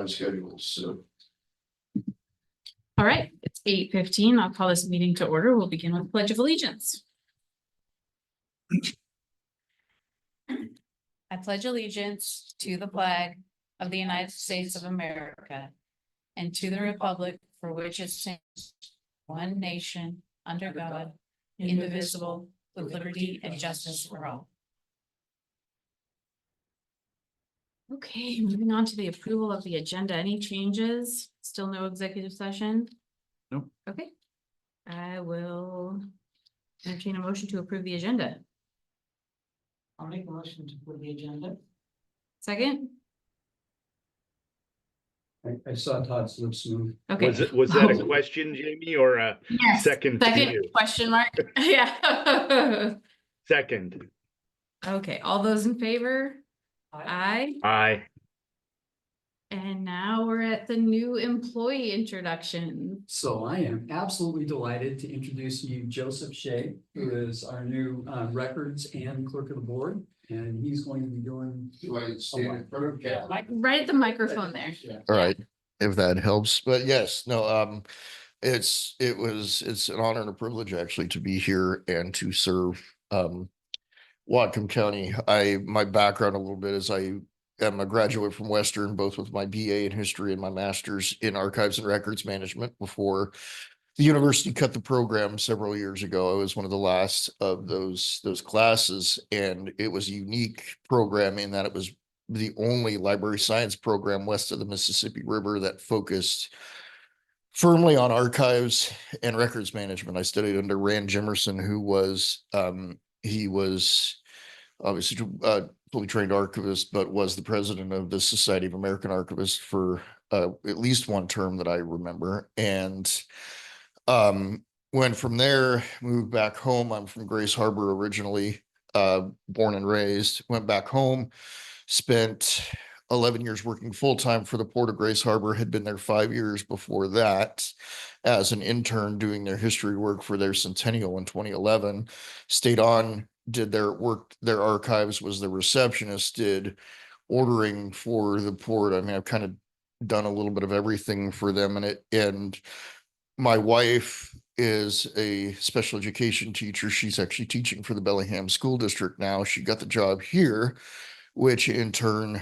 schedules, so. All right, it's 8:15. I'll call this meeting to order. We'll begin with the Pledge of Allegiance. I pledge allegiance to the flag of the United States of America and to the republic for which it stands, one nation, under God, indivisible, with liberty and justice for all. Okay, moving on to the approval of the agenda. Any changes? Still no executive session? Nope. Okay. I will entertain a motion to approve the agenda. I'll make a motion to approve the agenda. Second? I saw Todd's lips move. Okay. Was that a question, Jamie, or a Yes. second to Second you? question mark? Yeah. Second. Okay, all those in favor? Aye. Aye. And now we're at the new employee introduction. So I am absolutely delighted to introduce you Joseph Shea, who is our new records and clerk of the board. And he's going to be doing. Do I stand in front of Cal? Right at the microphone there. All right, if that helps, but yes, no, it's an honor and a privilege actually to be here and to serve Whatcom County. My background a little bit is I am a graduate from Western, both with my BA in history and my master's in archives and records management before the university cut the program several years ago. I was one of the last of those classes, and it was a unique program in that it was the only library science program west of the Mississippi River that focused firmly on archives and records management. I studied under Rand Jimerson, who was he was obviously fully trained archivist, but was the president of the Society of American Archivists for at least one term that I remember. And went from there, moved back home. I'm from Grace Harbor originally, born and raised, went back home, spent 11 years working full-time for the Port of Grace Harbor, had been there 5 years before that as an intern doing their history work for their centennial in 2011, stayed on, did their work, their archives, was the receptionist, did ordering for the port. I mean, I've kind of done a little bit of everything for them, and my wife is a special education teacher. She's actually teaching for the Bellingham School District now. She got the job here, which in turn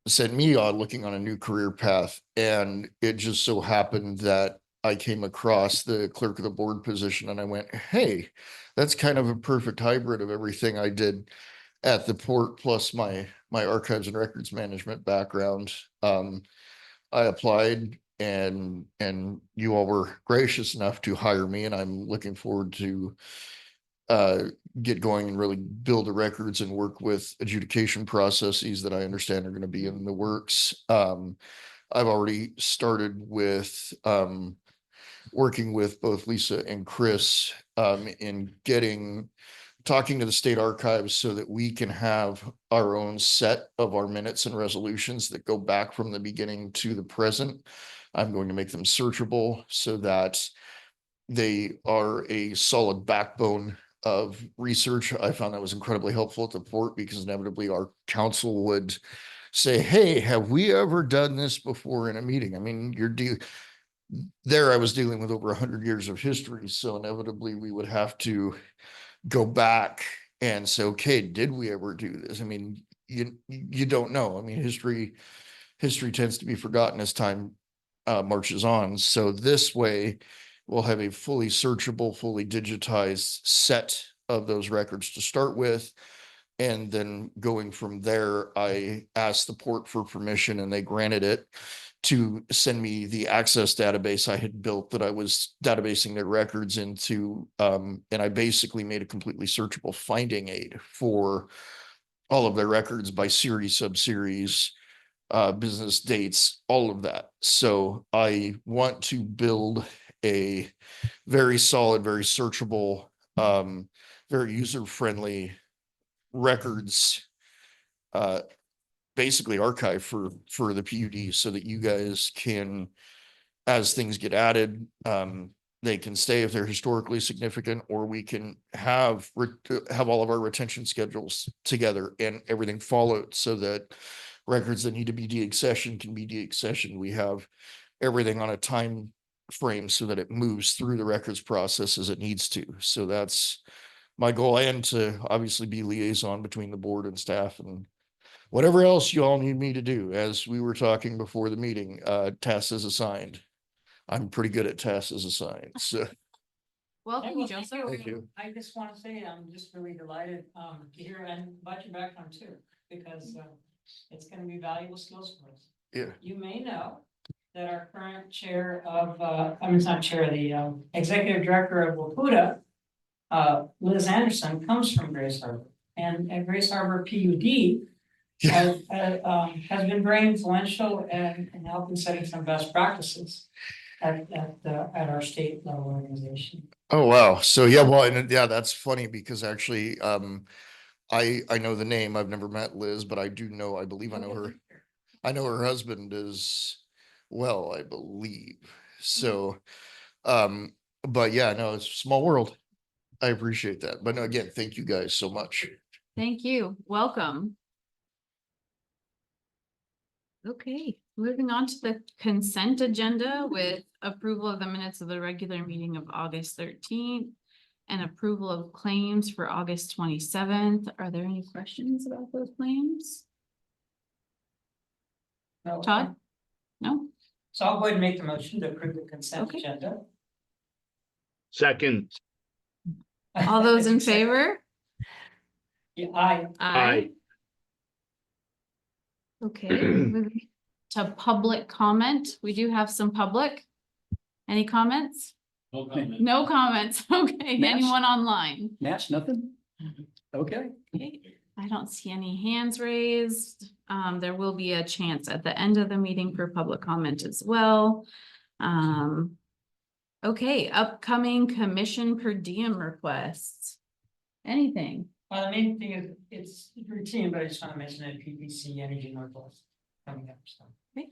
sent me on looking on a new career path. And it just so happened that I came across the clerk of the board position and I went, hey, that's kind of a perfect hybrid of everything I did at the port plus my archives and records management background. I applied and you all were gracious enough to hire me, and I'm looking forward to get going and really build the records and work with adjudication processes that I understand are going to be in the works. I've already started with working with both Lisa and Chris in talking to the state archives so that we can have our own set of our minutes and resolutions that go back from the beginning to the present. I'm going to make them searchable so that they are a solid backbone of research. I found that was incredibly helpful at the port because inevitably our counsel would say, hey, have we ever done this before in a meeting? I mean, I was dealing with over 100 years of history. So inevitably we would have to go back and say, okay, did we ever do this? I mean, you don't know. I mean, history tends to be forgotten as time marches on. So this way we'll have a fully searchable, fully digitized set of those records to start with. And then going from there, I asked the port for permission and they granted it to send me the access database I had built that I was databasing their records into. And I basically made a completely searchable finding aid for all of their records by series, sub-series, business dates, all of that. So I want to build a very solid, very searchable, very user-friendly records basically archive for the PUD so that you guys can, as things get added, they can stay if they're historically significant, or we can have all of our retention schedules together and everything followed so that records that need to be deaccessioned can be deaccessioned. We have everything on a time frame so that it moves through the records process as it needs to. So that's my goal, and to obviously be liaison between the board and staff and whatever else you all need me to do. As we were talking before the meeting, tasks as assigned. I'm pretty good at tasks as assigned, so. Welcome, Well, Joseph. Thank you. I just want to say, I'm just really delighted, to hear and about your background too, because, it's gonna be valuable skills for us. Yeah. You may know that our current chair of, it's not chair, the, executive director of Wapuda, Liz Anderson, comes from Grace Harbor, and at Grace Harbor PUD has been very influential in helping setting some best practices at our state level organization. Oh, wow. So yeah, well, and yeah, that's funny because actually, I know the name. I've never met Liz, but I do know, I believe I know her. I know her husband as well, I believe. So, but yeah, no, it's a small world. I appreciate that. But no, again, thank you guys so much. Thank you. Welcome. Okay, moving on to the consent agenda with approval of the minutes of the regular meeting of August 13th and approval of claims for August 27th. Are there any questions about those claims? No, Todd? No? So I'll go ahead and make the motion to approve the consent Okay. agenda. Second. All those in favor? Yeah, aye. Aye. Okay, moving to public comment. We do have some public. Any comments? No comment. No comments. Okay, Nash? anyone online? Nash, nothing? Okay. Okay, I don't see any hands raised. There will be a chance at the end of the meeting for public comment as well. Okay, upcoming commission per diem requests. Anything? The main thing is, it's routine, but I just want to mention that PPC Energy Northwest coming up, so. Okay.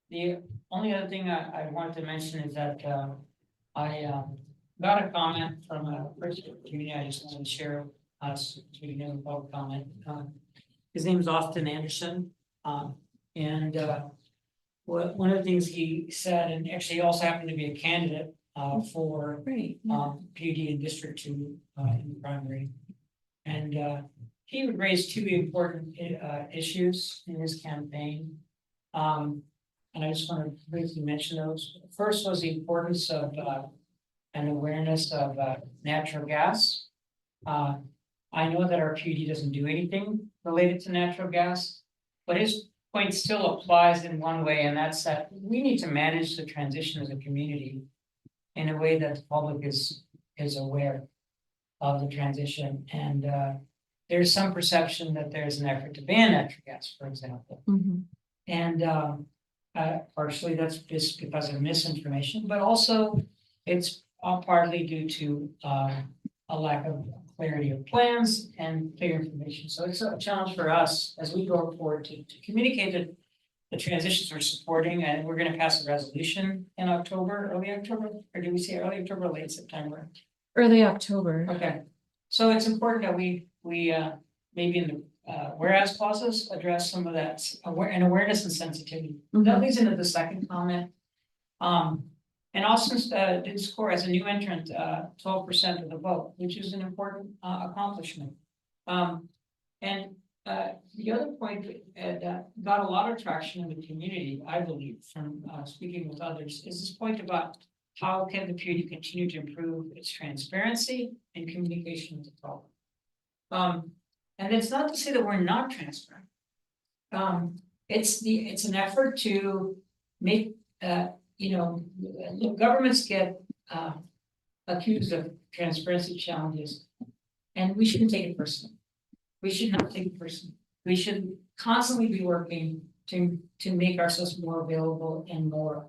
The only other thing I wanted to mention is that, I, got a comment from a person in the community. I just wanted to share with us, so we can have a public comment. His name is Austin Anderson, and, one of the things he said, and actually he also happened to be a candidate, for Great. PUD in District 2 in the primary. And he would raise two important issues in his campaign. And I just want to briefly mention those. First was the importance of an awareness of natural gas. I know that our PUD doesn't do anything related to natural gas, but his point still applies in one way, and that's that we need to manage the transition as a community in a way that the public is aware of the transition. And there's some perception that there's an effort to ban natural gas, for example. Mhm. And partially that's just because of misinformation, but also it's partly due to a lack of clarity of plans and clear information. So it's a challenge for us as we go forward to communicate the transitions we're supporting, and we're gonna pass a resolution in October, early October, or do we say early October, late September? Early October. Okay, so it's important that we maybe in the whereas clauses address some of that awareness and sensitivity. That leads into the second comment. And Austin did score as a new entrant 12% of the vote, which is an important accomplishment. And the other point that got a lot of traction in the community, I believe, from speaking with others, is this point about how can the PUD continue to improve its transparency and communication with the public. And it's not to say that we're not transparent. It's an effort to make governments get accused of transparency challenges, and we shouldn't take it personally. We should not take it personally. We should constantly be working to make ourselves more available and more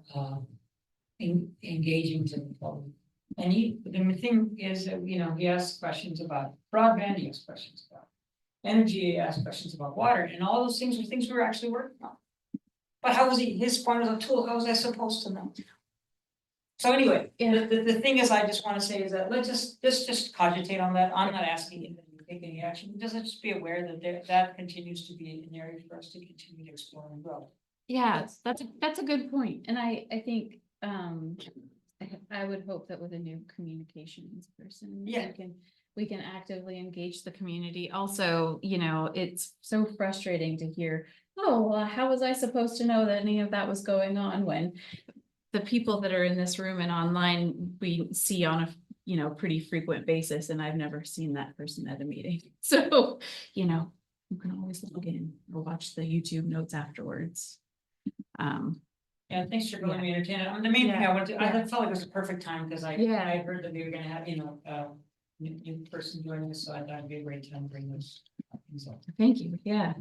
engaging to the public. And the thing is that, he asks questions about broadband, he asks questions about energy, he asks questions about water, and all those things are things we're actually working on. But how was his point of the tool, how was I supposed to know? So anyway, the thing is, I just want to say is that let's just cogitate on that. I'm not asking you to do take any action, just be aware that that continues to be an area for us to continue to explore and grow. Yeah, that's a good point, and I think, I would hope that with a new communications person. Yeah. We can actively engage the community. Also, you know, it's so frustrating to hear, oh, well, how was I supposed to know that any of that was going on when the people that are in this room and online, we see on a, you know, pretty frequent basis, and I've never seen that person at a meeting. So, you know, you can always log in or watch the YouTube notes afterwards. Yeah, thanks for letting me entertain it. The main thing I wanted to, I Yeah. felt like it was a perfect time because I Yeah. heard that we were gonna have, you know, new person joining us, so I thought it'd be a great time to bring this. things up. Thank you, yeah.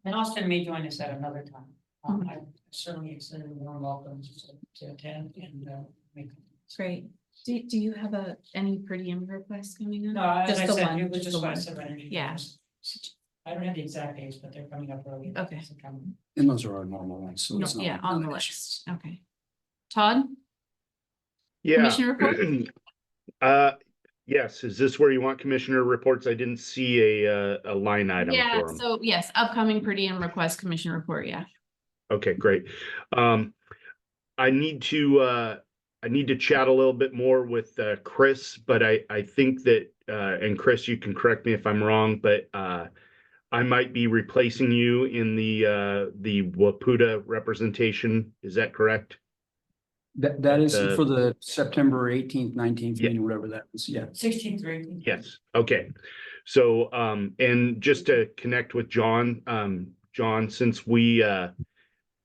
And Austin may join us at another time. I certainly extended a warm welcome to attend and make. Great. Do you have any per diem requests coming up? No, as I the said, one, it was just just the what I one. said. Right? Yeah. I don't have the exact dates, but they're coming up early. Okay. September. And those are our normal ones, so No, it's not. yeah, on the list. Okay. Todd? Yeah. Commissioner report? Yes, is this where you want commissioner reports? I didn't see a line item Yeah, for them. so yes, upcoming per diem request commission report, yeah. Okay, great. I need to chat a little bit more with Chris, but I think that and Chris, you can correct me if I'm wrong, but I might be replacing you in the Waputa representation. Is that correct? That is The- for the September 18th, 19th Yeah. meeting, whatever that was, yeah. 16th or 18th. Yes. Okay. So and just to connect with John, John, since we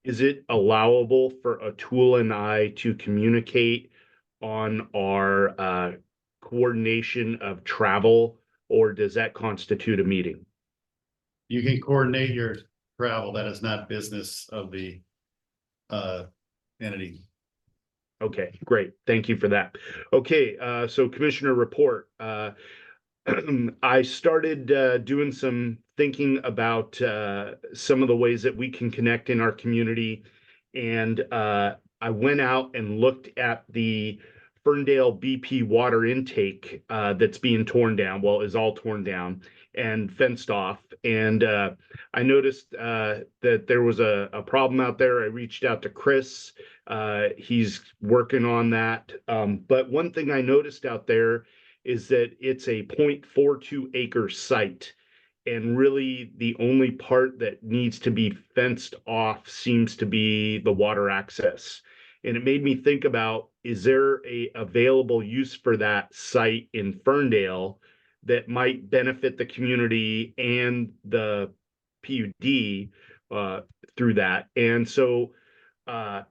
is it allowable for Atul and I to communicate on our coordination of travel, or does that constitute a meeting? You can coordinate your travel. That is not business of the entity. Okay, great. Thank you for that. Okay, so commissioner report. I started doing some thinking about some of the ways that we can connect in our community. And I went out and looked at the Ferndale BP water intake that's being torn down, well, is all torn down and fenced off. And I noticed that there was a problem out there. I reached out to Chris. He's working on that. But one thing I noticed out there is that it's a 0.42 acre site. And really the only part that needs to be fenced off seems to be the water access. And it made me think about, is there a available use for that site in Ferndale that might benefit the community and the PUD through that? And so I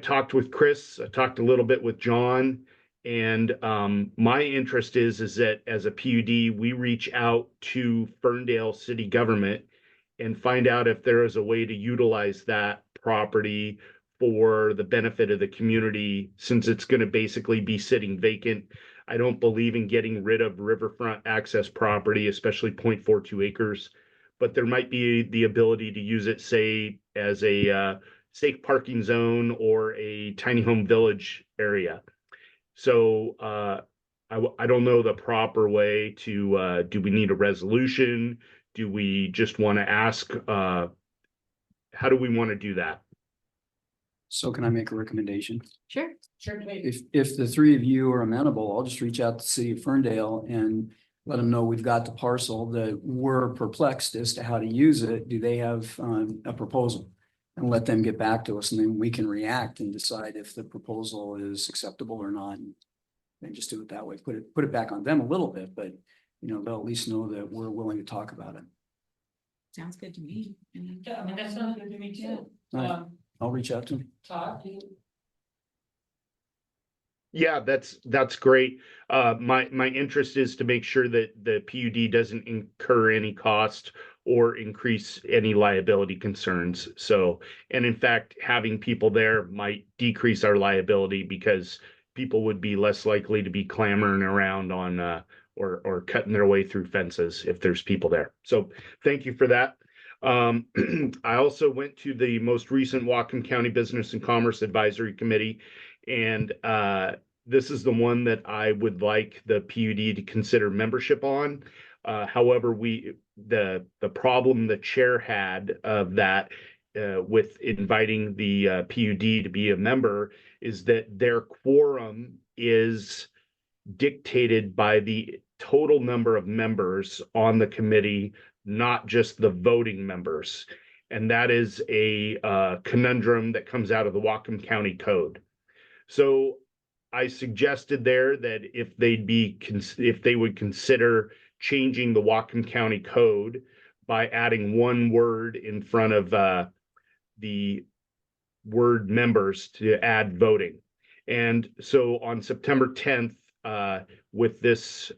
talked with Chris, I talked a little bit with John, and my interest is that as a PUD, we reach out to Ferndale city government and find out if there is a way to utilize that property for the benefit of the community, since it's going to basically be sitting vacant. I don't believe in getting rid of riverfront access property, especially 0.42 acres, but there might be the ability to use it, say, as a safe parking zone or a tiny home village area. So I don't know the proper way to, do we need a resolution? Do we just want to ask, how do we want to do that? So can I make a recommendation? Sure. Sure, please. If the three of you are amenable, I'll just reach out to the city of Ferndale and let them know we've got the parcel, that we're perplexed as to how to use it. Do they have a proposal? And let them get back to us, and then we can react and decide if the proposal is acceptable or not. And just do it that way. Put it back on them a little bit, but you know, they'll at least know that we're willing to talk about it. Sounds good to me. Yeah, I mean, that sounds good to me too. Right. I'll reach out to them. Todd, do you? Yeah, that's great. My interest is to make sure that the PUD doesn't incur any cost or increase any liability concerns. So, and in fact, having people there might decrease our liability because people would be less likely to be clamoring around on or cutting their way through fences if there's people there. So thank you for that. I also went to the most recent Whatcom County Business and Commerce Advisory Committee, and this is the one that I would like the PUD to consider membership on. However, the problem the chair had of that with inviting the PUD to be a member is that their quorum is dictated by the total number of members on the committee, not just the voting members. And that is a conundrum that comes out of the Whatcom County Code. So I suggested there that if they would consider changing the Whatcom County Code by adding one word in front of the word members to add voting. And so on September 10th, with this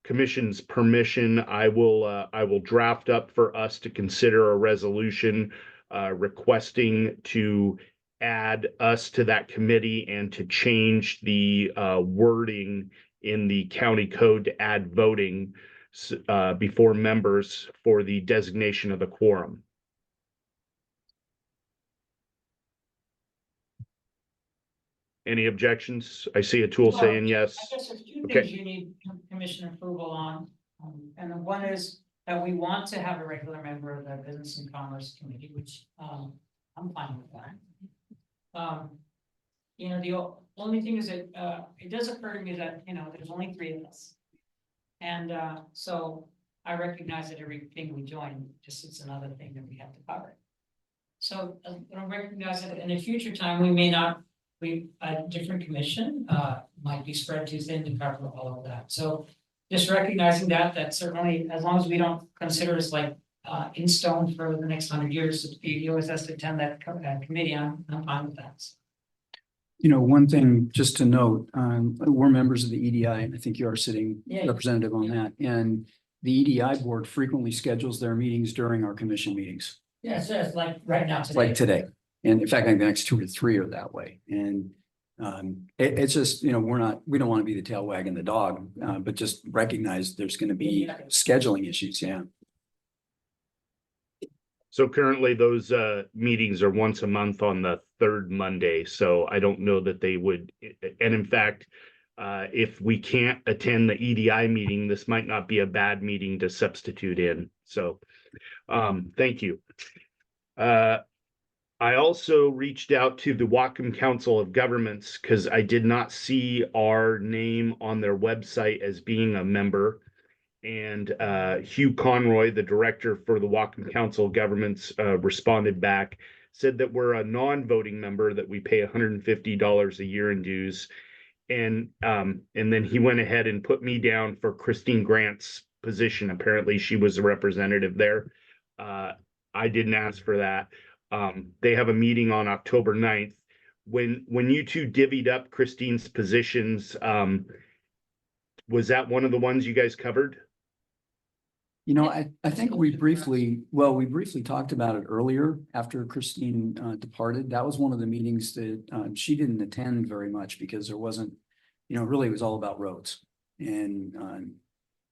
commission's permission, I will draft up for us to consider a resolution requesting to add us to that committee and to change the wording in the county code to add voting before members for the designation of the quorum. Any objections? I see a tool saying I yes. guess there's two Okay. things you need commission approval on. And the one is that we want to have a regular member of the Business and Commerce Committee, which I'm fine with that. You know, the only thing is that it does occur to me that, you know, there's only 3 of us. And so I recognize that everything we join, just it's another thing that we have to cover. So I recognize that in a future time, we may not, a different commission might be spread too thin to cover all of that. So just recognizing that certainly, as long as we don't consider us like in stone for the next 100 years, if the always has to attend that committee, I'm fine with that. You know, one thing just to note, we're members of the EDI, and I think you are sitting Yeah. representative on that. And the EDI board frequently schedules their meetings during our commission meetings, Yeah, so it's like right now today. like today. And in fact, I think the next 2 or 3 are that way. And it's just, you know, we don't want to be the tail wagging the dog, but just recognize there's going to be scheduling issues. Yeah. So currently those meetings are once a month on the 3rd Monday. So I don't know that they would, and in fact, if we can't attend the EDI meeting, this might not be a bad meeting to substitute in. So thank you. I also reached out to the Whatcom Council of Governments because I did not see our name on their website as being a member. And Hugh Conroy, the director for the Whatcom Council of Governments, responded back, said that we're a non-voting member, that we pay $150 a year in dues. And then he went ahead and put me down for Christine Grant's position. Apparently she was a representative there. I didn't ask for that. They have a meeting on October 9th. When you two divvied up Christine's positions, was that one of the ones you guys covered? You know, I think we briefly talked about it earlier after Christine departed. That was one of the meetings that she didn't attend very much because there wasn't, you know, really it was all about roads. And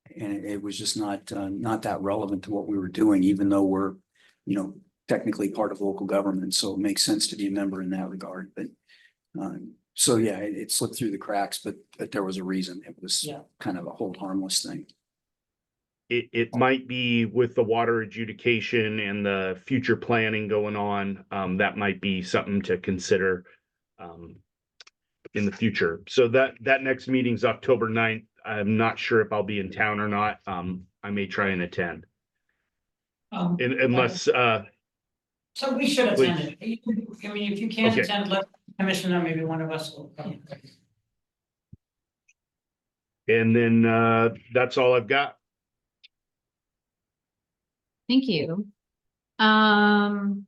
it was just not that relevant to what we were doing, even though we're, you know, technically part of local government. So it makes sense to be a member in that regard. But so yeah, it slipped through the cracks, but there was a reason. It was kind of a hold harmless thing. It might be with the water adjudication and the future planning going on. That might be something to consider in the future. So that next meeting's October 9th. I'm not sure if I'll be in town or not. I may try and attend. Unless so we should attend please. it. I mean, if you can't Okay. attend, let the commissioner, maybe one of us will come. And then that's all I've got. Thank you. Upcoming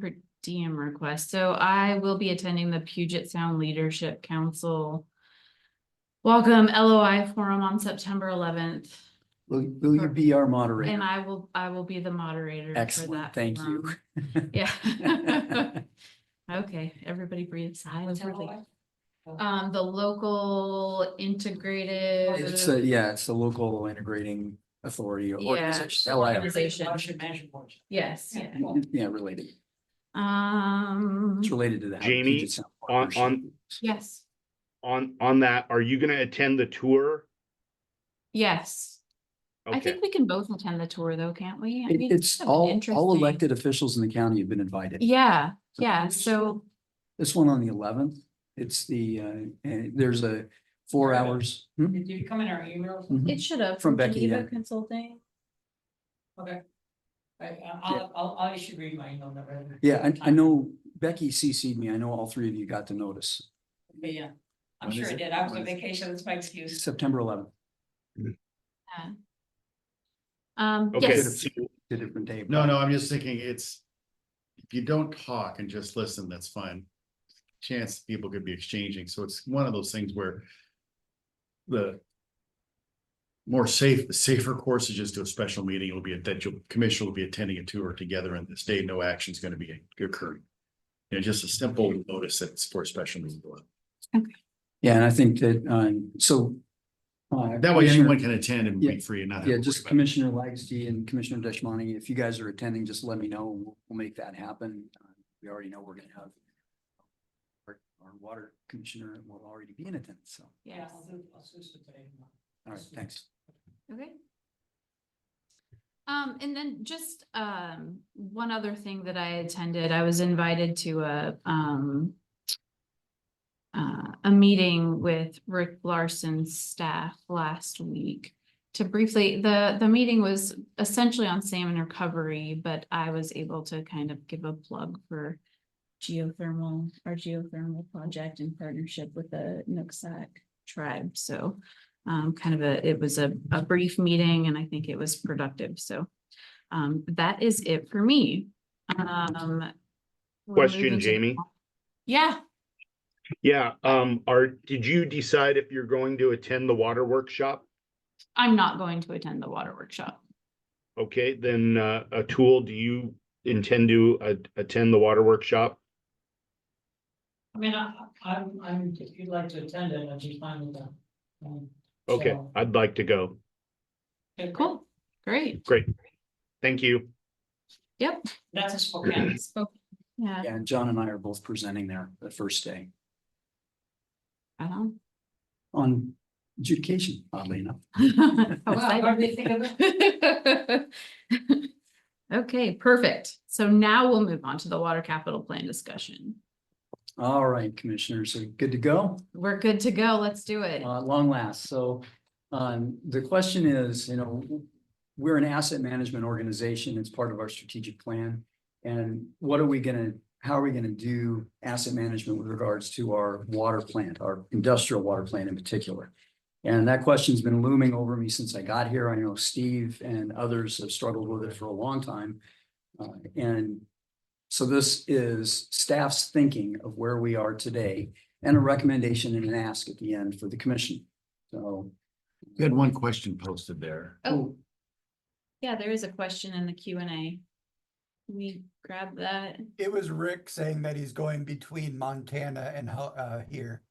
per diem request. So I will be attending the Puget Sound Leadership Council Welcome LOI Forum on September 11th. Will you be our moderator? And I will be the moderator for Excellent, that. thank you. forum. Yeah. Okay, everybody breathe sigh of relief. The local integrated. It's the local integrating authority or organization. Organization. Watershed Management Board. Yes, yeah. Yeah, related. It's related to that. Jamie, Puget Sound on Partnership. Yes. on that, are you going to attend the tour Yes, I Okay, think we can both attend the tour though, can't we? I mean, It's kind of all interesting. elected officials in the county have been invited. Yeah, yeah, so, This one on the 11th, it's there's a 4 hours. Hmm? Did you come in our email? Mhm. it should have From from Becky, Geneva yeah. Consulting. Okay. I should read my email number. Yeah, I know Becky CC'd me. I know all three of you got the notice. But yeah, I'm When sure is I it? did. I was When on is it? vacation. That's my excuse. September 11th, Yeah. okay, Yes, so a different day. No, no, I'm just thinking it's, if you don't talk and just listen, that's fine. Chance people could be exchanging, so it's one of those things where the the safer course is just do a special meeting. It'll be that your commission will be attending a tour together and this day, no action is going to be occurring. You know, just a simple notice that it's for a special meeting. Yeah, and I think that, so. That way Commissioner- anyone can attend and Yeah, be free and not. have Yeah, to just worry about it. Commissioner Lagsty and Commissioner Deshmani, if you guys are attending, just let me know. We'll make that happen. We already know we're gonna have our water commissioner will already be in attendance, so, yes, I'll switch to today. all right, thanks. okay. And then just, one other thing that I attended, I was invited to a meeting with Rick Larson's staff last week to briefly, the meeting was essentially on salmon recovery, but I was able to kind of give a plug for our geothermal project in partnership with the Nooksack tribe. So it was a brief meeting and I think it was productive. So that is it for me. We'll move question, into- Jamie. Yeah, Yeah, did you decide if you're going to attend the water workshop? I'm not going to attend the water workshop. Okay, then, Atul, do you intend to attend the water workshop? I mean, if you'd like to attend it, I'd be fine with that. Okay, So- I'd like to go. Okay, Cool, great. Great. Thank you. Yep. That's a Spokane. Yeah, Yeah, and John and I are both presenting there the first day right on. on adjudication, oddly enough. How Wow, what did they think of exciting. Okay, perfect. So now we'll move on to the water capital plan discussion. All right, commissioners, are you good to go? We're good to go. Let's do it. Long last. So the question is, we're an asset management organization. It's part of our strategic plan. And how are we gonna do asset management with regards to our water plant, our industrial water plant in particular? And that question's been looming over me since I got here. I know Steve and others have struggled with it for a long time. And so this is staff's thinking of where we are today and a recommendation and an ask at the end for the commission. So. You had one question posted there. Oh, yeah, there is a question in the Q&A. Can we grab that? It was Rick saying that he's going between Montana and here.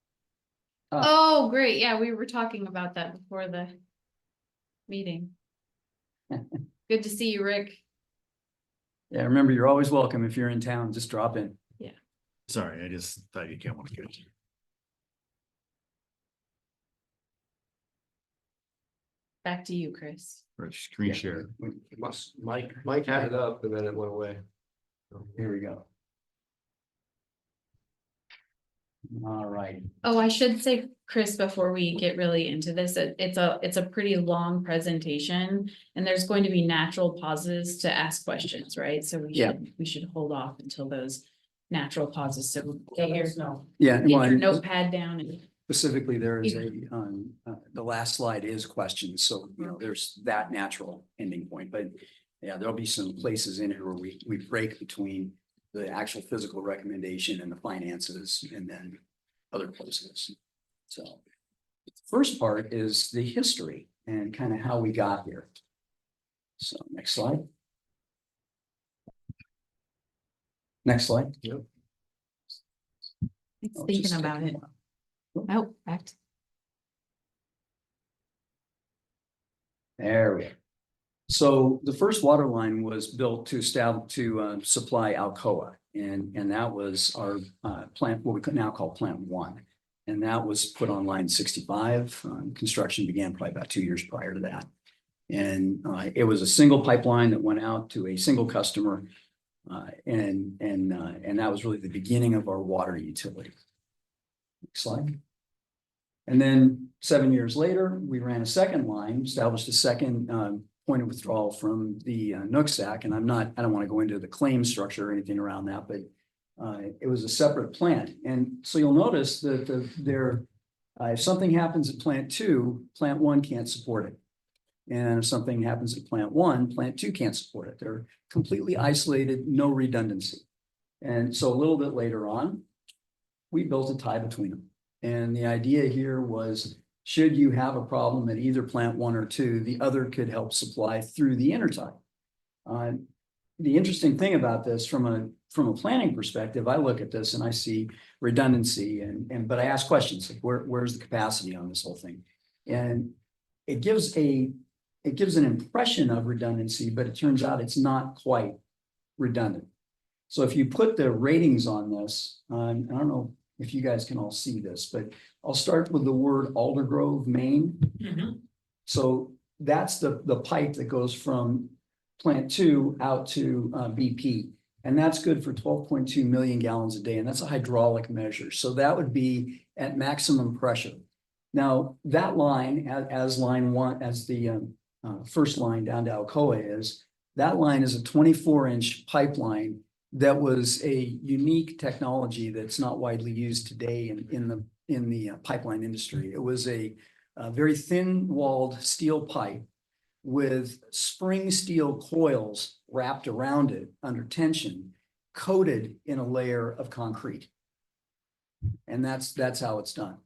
Oh, great. Yeah, we were talking about that before the meeting. Good to see you, Rick. Yeah, remember, you're always welcome. If you're in town, just drop in. Sorry, I just thought you can't want to get it. Back to you, Chris. Or screen share. Mike had it up and then it went away. Here we go. All right. Oh, I should say, Chris, before we get really into this, it's a pretty long presentation. And there's going to be natural pauses to ask questions, right? So we should hold off until those natural pauses. So get your, Yeah, get well, your and notepad down and specifically, there is the last slide is questions. So, there's that natural ending point, but yeah, there'll be some places in here where we break between the actual physical recommendation and the finances and then other places. So the first part is the history and kind of how we got here. So next slide. Next slide. Yep. it's Oh, thinking just about taking it. a while. Oh, back to There we go. So the first water line was built to supply Alcoa, and that was our plant, what we could now call Plant 1. And that was put online in 65. Construction began probably about 2 years prior to that. And it was a single pipeline that went out to a single customer. And that was really the beginning of our water utility. Next slide. And then 7 years later, we ran a second line, established a second point of withdrawal from the Nooksack. And I don't want to go into the claim structure or anything around that, but it was a separate plant. And so you'll notice that if something happens at plant 2, plant 1 can't support it. And if something happens at plant 1, plant 2 can't support it. They're completely isolated, no redundancy. And so a little bit later on, we built a tie between them. And the idea here was, should you have a problem at either plant 1 or 2, the other could help supply through the intertie. The interesting thing about this from a planning perspective, I look at this and I see redundancy but I ask questions like where's the capacity on this whole thing? And it gives an impression of redundancy, but it turns out it's not quite redundant. So if you put the ratings on this, I don't know if you guys can all see this, but I'll start with the word Aldergrove, Maine. So that's the pipe that goes from plant 2 out to BP. And that's good for 12.2 million gallons a day. And that's a hydraulic measure. So that would be at maximum pressure. Now that line as line 1, as the first line down to Alcoa that line is a 24-inch pipeline that was a unique technology that's not widely used today in the pipeline industry. It was a very thin-walled steel pipe with spring steel coils wrapped around it under tension, coated in a layer of concrete. And that's how it's done.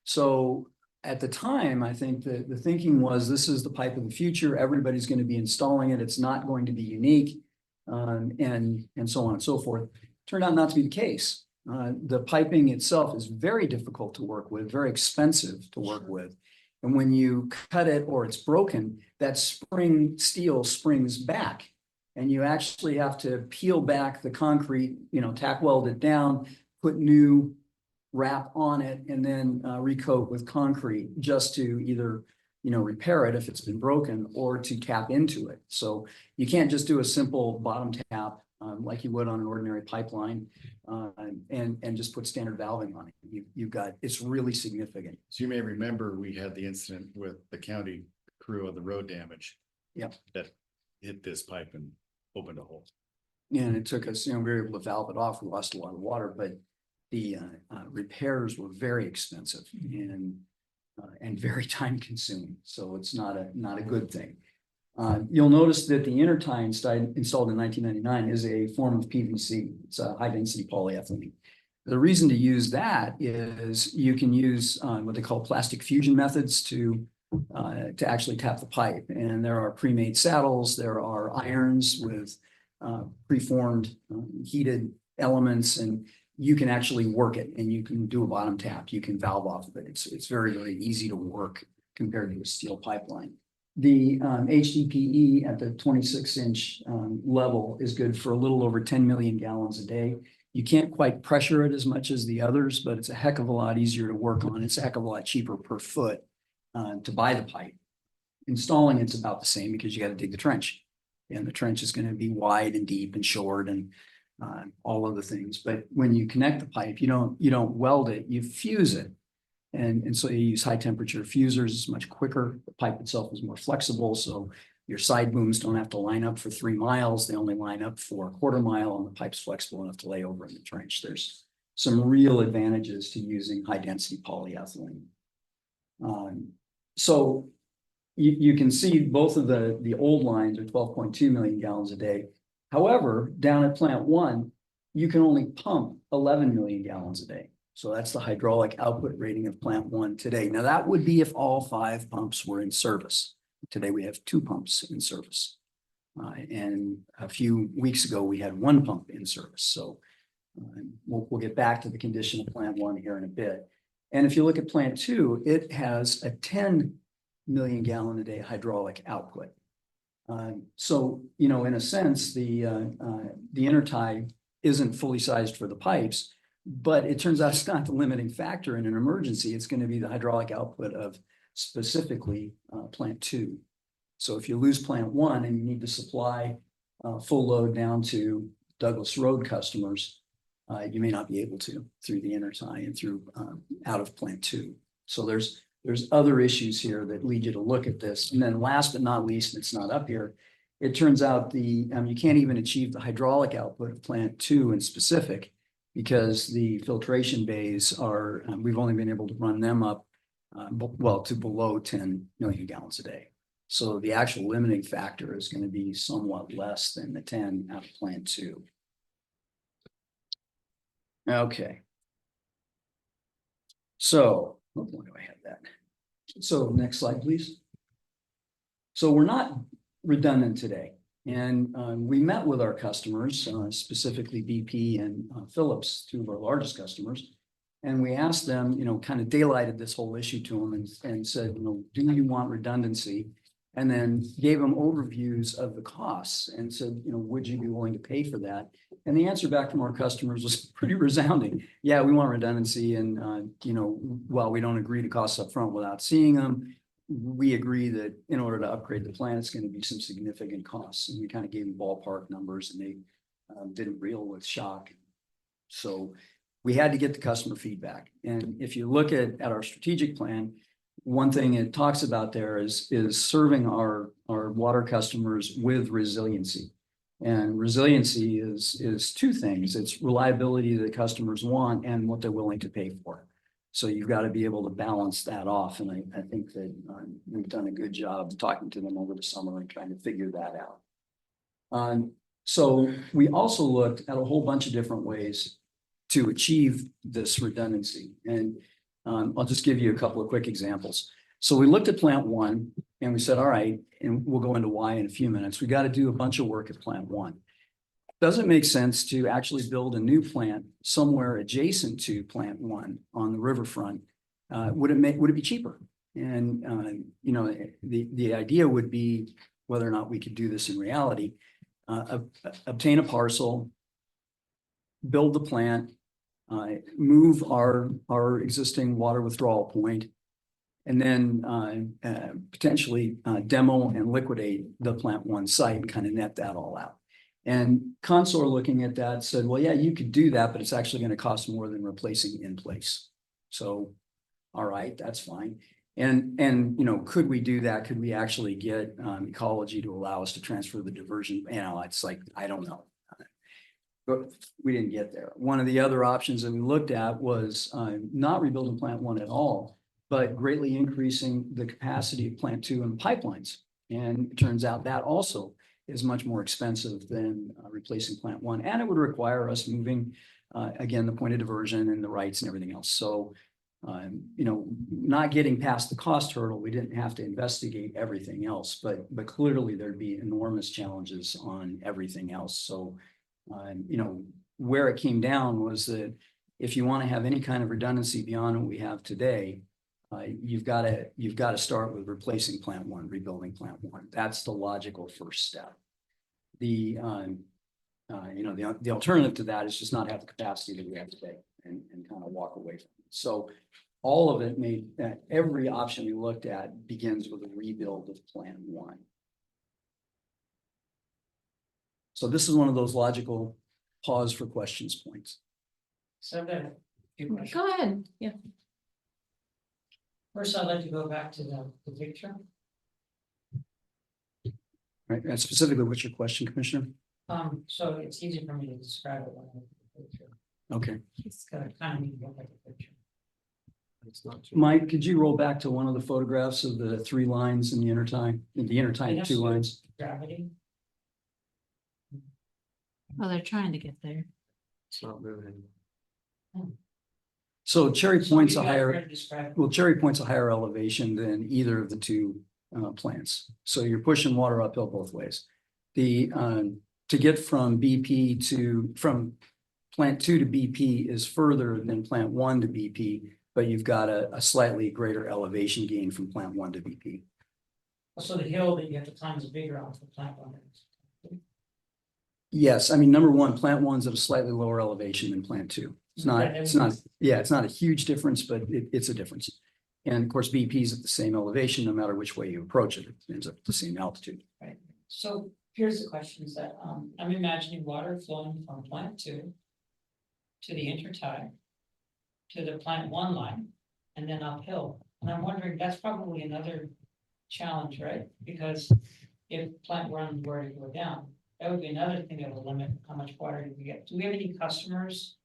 So at the time, I think the thinking was this is the pipe of the future. Everybody's going to be installing it. It's not going to be unique, and so on and so forth. Turned out not to be the case. The piping itself is very difficult to work with, very expensive to work with. And when you cut it or it's broken, that spring steel springs back. And you actually have to peel back the concrete, tack weld it down, put new wrap on it, and then recoat with concrete just to either, repair it if it's been broken or to tap into it. So you can't just do a simple bottom tap like you would on an ordinary pipeline and just put standard valving on it. It's really significant. So you may remember we had the incident with the county crew of the road damage. Yep. That hit this pipe and opened a hole. And it took us, we were able to valve it off. We lost a lot of water, but the repairs were very expensive and very time consuming. So it's not a good thing. You'll notice that the intertie installed in 1999 is a form of PVC. It's a high density polyethylene. The reason to use that is you can use what they call plastic fusion methods to actually tap the pipe. And there are pre-made saddles, there are irons with preformed heated elements, and you can actually work it and you can do a bottom tap. You can valve off of it. It's very, very easy to work compared to a steel pipeline. The HDPE at the 26-inch level is good for a little over 10 million gallons a day. You can't quite pressure it as much as the others, but it's a heck of a lot easier to work on. It's a heck of a lot cheaper per foot to buy the pipe. Installing it's about the same because you got to dig the trench. And the trench is going to be wide and deep and short and all of the things. But when you connect the pipe, you don't weld it, you fuse it. And so you use high temperature fusers. It's much quicker. The pipe itself is more flexible. So your side booms don't have to line up for 3 miles. They only line up for a quarter mile, and the pipe's flexible enough to lay over in the trench. There's some real advantages to using high density polyethylene. So you can see both of the old lines are 12.2 million gallons a day. However, down at plant 1, you can only pump 11 million gallons a day. So that's the hydraulic output rating of plant 1 today. Now that would be if all 5 pumps were in service. Today we have 2 pumps in service. And a few weeks ago, we had 1 pump in service. So we'll get back to the condition of plant 1 here in a bit. And if you look at plant 2, it has a 10 million gallon a day hydraulic output. So, in a sense, the intertie isn't fully sized for the pipes, But it turns out it's not the limiting factor in an emergency. It's going to be the hydraulic output of specifically plant 2. So if you lose plant 1 and you need to supply full load down to Douglas Road customers, you may not be able to through the intertie and through out of plant 2. So there's other issues here that lead you to look at this. And then last but not least, and it's not up here, it turns out you can't even achieve the hydraulic output of plant 2 in specific, because the filtration bays are, we've only been able to run them up, to below 10 million gallons a day. So the actual limiting factor is going to be somewhat less than the 10 out of plant 2. Okay. So, why do I have that? So next slide, please. So we're not redundant today. And we met with our customers, specifically BP and Phillips, 2 of our largest customers. And we asked them, kind of daylighted this whole issue to them and said, do you want redundancy? And then gave them overviews of the costs and said, would you be willing to pay for that? And the answer back from our customers was pretty resounding. Yeah, we want redundancy. And, while we don't agree to costs up front without seeing them, we agree that in order to upgrade the plant, it's going to be some significant costs. And we kind of gave them ballpark numbers, and they didn't reel with shock. So we had to get the customer feedback. And if you look at our strategic plan, one thing it talks about there is serving our water customers with resiliency. And resiliency is 2 things. It's reliability that customers want and what they're willing to pay for. So you've got to be able to balance that off. And I think that we've done a good job talking to them over the summer and trying to figure that out. So we also looked at a whole bunch of different ways to achieve this redundancy. And I'll just give you a couple of quick examples. So we looked at plant 1 and we said, all right, and we'll go into why in a few minutes. We got to do a bunch of work at plant 1. Does it make sense to actually build a new plant somewhere adjacent to plant 1 on the riverfront? Would it be cheaper? And the idea would be whether or not we could do this in reality. Obtain a parcel, build the plant, move our existing water withdrawal point, and then potentially demo and liquidate the plant 1 site and kind of net that all out. And Consor, looking at that, said, well, yeah, you could do that, but it's actually going to cost more than replacing in place. So, all right, that's fine. And could we do that? Could we actually get ecology to allow us to transfer the diversion? It's like, I don't know. But we didn't get there. One of the other options that we looked at was not rebuilding plant 1 at all, but greatly increasing the capacity of plant 2 and pipelines. And it turns out that also is much more expensive than replacing plant 1. And it would require us moving, again, the point of diversion and the rights and everything else. So, not getting past the cost hurdle, we didn't have to investigate everything else, but clearly there'd be enormous challenges on everything else. So, where it came down was that if you want to have any kind of redundancy beyond what we have today, you've got to start with replacing plant 1, rebuilding plant 1. That's the logical first step. The alternative to that is just not have the capacity that we have today and kind of walk away from it. So all of it made that every option we looked at begins with a rebuild of plant 1. So this is one of those logical pause for questions points. So I've got a few questions. Go ahead. Yeah. First, I'd like to go back to the picture. Right, and specifically, what's your question, Commissioner? So it's easy for me to describe it when I look at the picture. Okay, It's got a kind of need to look at the picture. It's not too. Mike, could you roll back to one of the photographs of the 3 lines in the intertie, Yes. 2 lines? Gravity. Oh, they're trying to get there. It's not moving. So Cherry So Point's you a guys higher, ready to describe it? well, Cherry Point's a higher elevation than either of the 2 plants. So you're pushing water uphill both ways. To get from plant 2 to BP is further than plant 1 to BP, but you've got a slightly greater elevation gain from plant 1 to BP. So the hill that you have to climb is bigger off the plant 1. Yes, I mean, number 1, plant 1's at a slightly lower elevation than plant 2. It's not, yeah, it's not a huge difference, but it's a difference. And of course, BP is at the same elevation, no matter which way you approach it, it ends up at the same altitude. Right, so here's the questions that, I'm imagining water flowing from plant 2 to the intertie, to the plant 1 line, and then uphill. And I'm wondering, that's probably another challenge, right? Because if plant 1 were to go down, that would be another thing that would limit how much water you get. Do we have any customers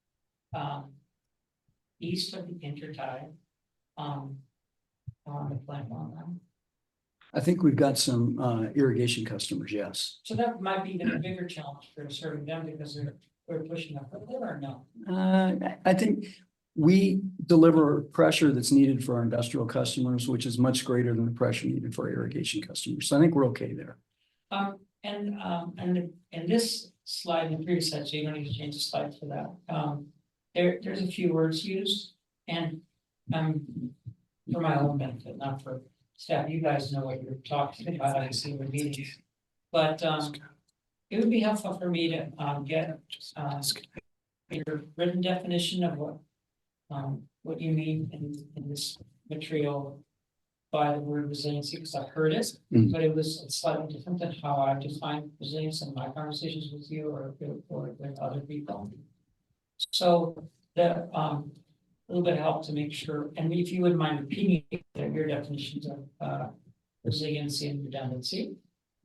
east of the intertie, on the plant 1 line? I think we've got some irrigation customers, yes. So that might be even a bigger challenge for serving them because we're pushing up the river, or no? I think we deliver pressure that's needed for our industrial customers, which is much greater than the pressure needed for our irrigation customers. So I think we're okay there. And in this slide, in the previous slide, so you don't need to change the slide for that. There's a few words used, and for my own benefit, not for staff, you guys know what you're talking about, I see in the meetings. But it would be helpful for me to get your written definition of what you mean in this material by the word resiliency, because I've heard it, but it was slightly different than how I define resilience in my conversations with you or with other people. So the a little bit of help to make sure, and if you wouldn't mind repeating your definitions of resiliency and redundancy.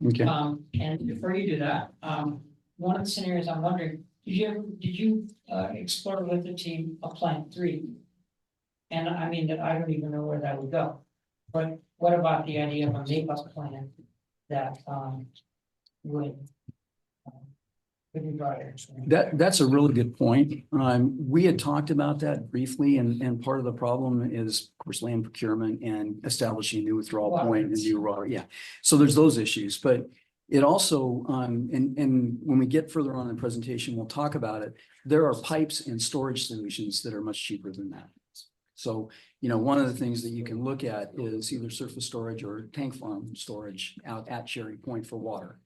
Okay. And before you do that, one of the scenarios I'm wondering, did you explore with the team a plant 3? And I mean, that I don't even know where that would go. But what about the idea of a make-up plan that would be broader? That's a really good point. We had talked about that briefly, and part of the problem is, of course, land procurement and establishing a new withdrawal point and new water. Yeah, so there's those issues, but it also, and when we get further on in the presentation, we'll talk about it. There are pipes and storage solutions that are much cheaper than that. So, you know, one of the things that you can look at is either surface storage or tank farm storage out at Cherry Point for water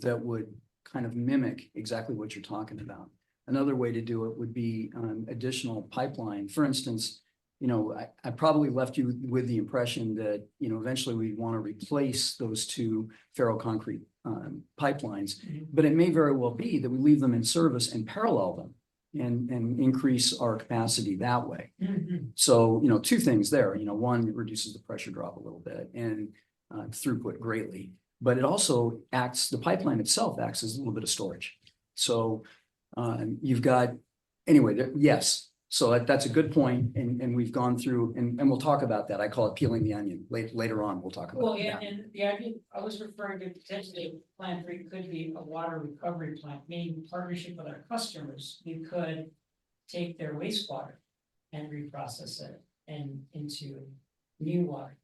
that would kind of mimic exactly what you're talking about. Another way to do it would be additional pipeline. For instance, you know, I probably left you with the impression that, you know, eventually we want to replace those two ferroconcrete pipelines, but it may very well be that we leave them in service and parallel them and increase our capacity that way. So, you know, two things there, you know, one, it reduces the pressure drop a little bit and throughput greatly, but it also acts, the pipeline itself acts as a little bit of storage. So you've got, anyway, yes. So that's a good point, and we've gone through, and we'll talk about that. I call it peeling the onion. Later on, we'll talk about. Well, yeah, and the idea, I was referring to potentially Plan 3 could be a water recovery plant, meaning partnership with our customers. We could take their wastewater and reprocess it and into new water,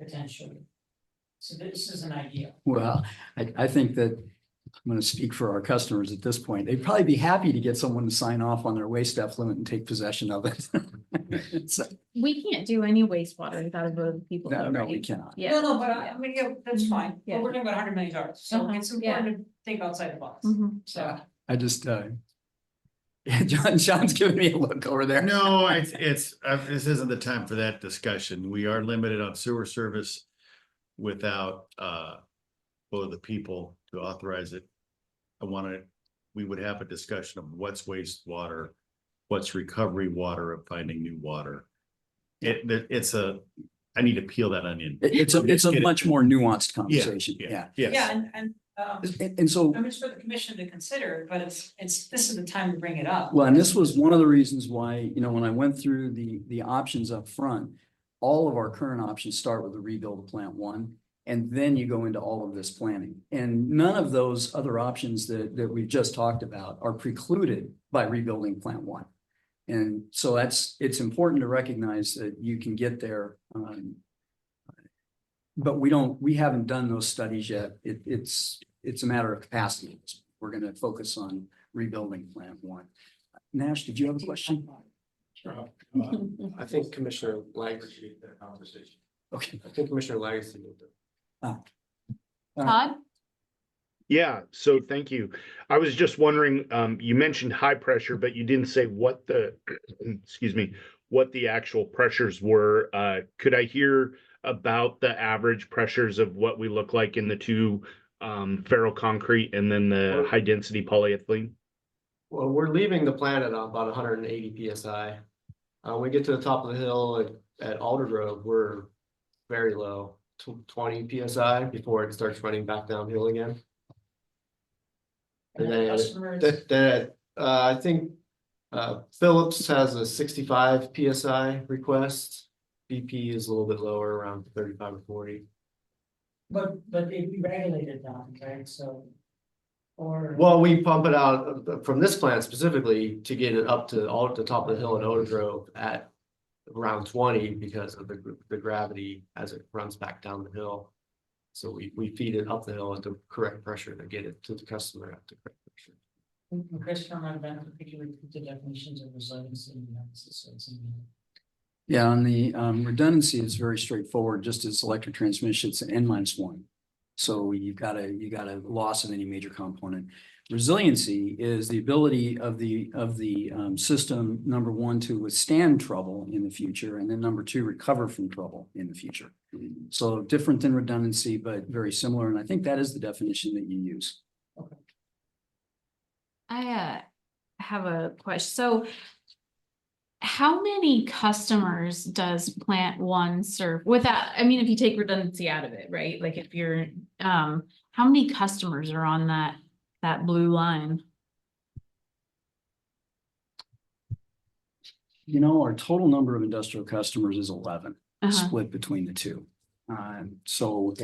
potentially. So this is an idea. Well, I think that I'm going to speak for our customers at this point. They'd probably be happy to get someone to sign off on their waste effluent and take possession of it. So, We can't do any wastewater without a vote of people. no, right? we cannot. Yeah. No, but I mean, yeah, that's fine. Yeah. But we're talking about $100 million. So Uh-huh, it's important to think outside the box. Mhm. So. I just, John's giving me a look over there. No, it's this isn't the time for that discussion. We are limited on sewer service without both of the people to authorize it. We would have a discussion of what's wastewater, what's recovery water, of finding new water. I need to peel that onion. It's a much more nuanced conversation. Yes. Yeah, And so. I mean, it's for the commission to consider, but this is the time to bring it up. Well, and this was one of the reasons why, you know, when I went through the options up front, all of our current options start with the rebuild of plant 1. And then you go into all of this planning. And none of those other options that we've just talked about are precluded by rebuilding plant 1. And so it's important to recognize that you can get there. But we haven't done those studies yet. It's a matter of capacity. We're going to focus on rebuilding plant 1. Nash, did you have a question? Sure. I think Commissioner Lags lead that conversation. Okay. I think Commissioner Lags lead it. Todd? Yeah, so thank you. I was just wondering, you mentioned high pressure, but you didn't say what the, excuse me, what the actual pressures were. Could I hear about the average pressures of what we look like in the two ferroconcrete and then the high density polyethylene? Well, we're leaving the plant at about 180 PSI. When we get to the top of the hill at Aldergrove, we're very low, 20 PSI before it starts running back downhill again. And then Customers, I think Phillips has a 65 PSI request. BP is a little bit lower, around 35 or 40. but it'd be regulated down, right, so. Or. Well, we pump it out from this plant specifically to get it up to all at the top of the hill at Odor Grove at around 20 because of the gravity as it runs back down the hill. So we feed it up the hill at the correct pressure to get it to the customer at the correct pressure. Chris, from our benefit, could you repeat the definitions of resiliency and analysis? So it's in there. Yeah, on the redundancy, it's very straightforward, just as electric transmission, it's an N-1. So you got a loss of any major component. Resiliency is the ability of the system, number one, to withstand trouble in the future, and then number two, recover from trouble in the future. So different than redundancy, but very similar. And I think that is the definition that you use. I have a question. So how many customers does plant one serve without, I mean, if you take redundancy out of it, right? Like if you're, how many customers are on that blue line? You know, our total number of industrial customers is 11, Uh-huh. split between the two. So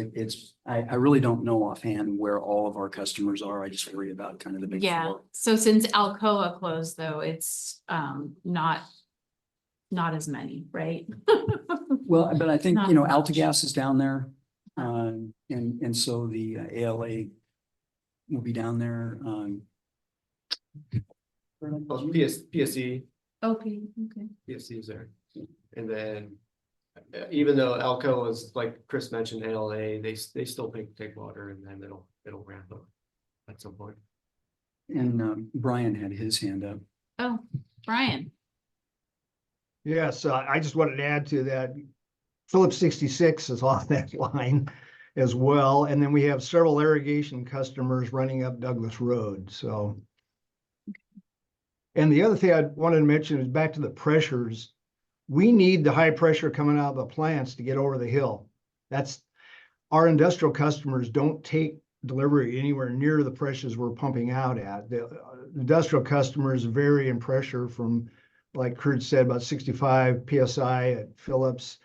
I really don't know offhand where all of our customers are. I just worry about kind of the big Yeah, four. so since Alcoa closed though, it's not as many, right? Well, but I think, Not you know, much. AltaGas is down there. And so the ALA will be down there. PSE Okay. PSC is there. And then even though Alco is, like Chris mentioned, ALA, they still take water and then it'll ramp up at some point. And Brian had his hand up. Oh, Brian. Yes, I just wanted to add to that. Phillips 66 is on that line as well. And then we have several irrigation customers running up Douglas Road, so. And the other thing I wanted to mention is back to the pressures. We need the high pressure coming out of the plants to get over the hill. That's, our industrial customers don't take delivery anywhere near the pressures we're pumping out at. The industrial customers vary in pressure from, like Kurt said, about 65 PSI at Phillips.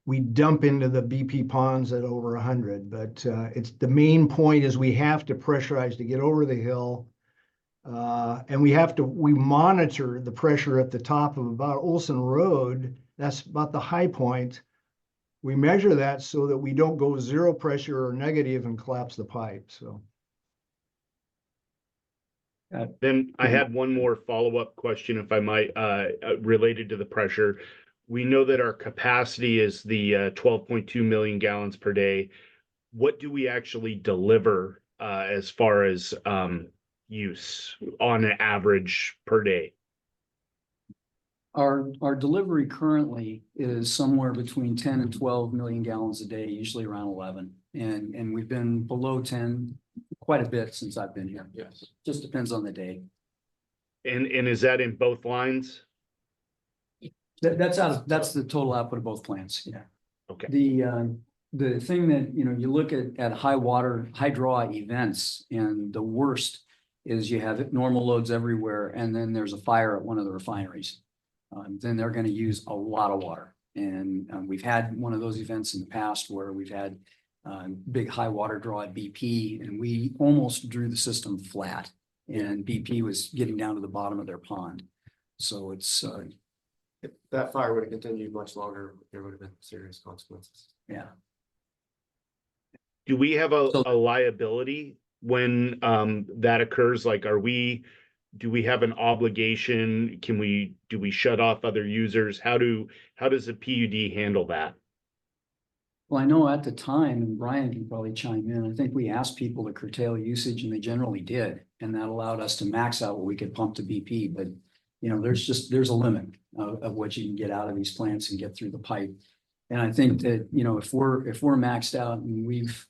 We dump into the BP ponds at over 100, but it's the main point is we have to pressurize to get over the hill. And we monitor the pressure at the top of about Olson Road. That's about the high point. We measure that so that we don't go zero pressure or negative and collapse the pipe, so. Then I had one more follow-up question, if I might, related to the pressure. We know that our capacity is the 12.2 million gallons per day. What do we actually deliver as far as use on an average per day? Our delivery currently is somewhere between 10 and 12 million gallons a day, usually around 11. And we've been below 10 quite a bit since I've been here. Yes. Just depends on the day. And is that in both lines? That's the total output of both plants, yeah. Okay. The thing that, you know, you look at high draw events, and the worst is you have normal loads everywhere, and then there's a fire at one of the refineries. Then they're gonna use a lot of water. And we've had one of those events in the past where we've had big high water draw at BP, and we almost drew the system flat. And BP was getting down to the bottom of their pond. So it's If that fire would have continued much longer, there would have been serious consequences. yeah. Do we have a So- liability when that occurs? Like, do we have an obligation? Do we shut off other users? How does the PUD handle that? Well, I know at the time, and Brian can probably chime in, I think we asked people to curtail usage and they generally did. And that allowed us to max out what we could pump to BP, but there's a limit of what you can get out of these plants and get through the pipe. And I think that, if we're maxed out and we've,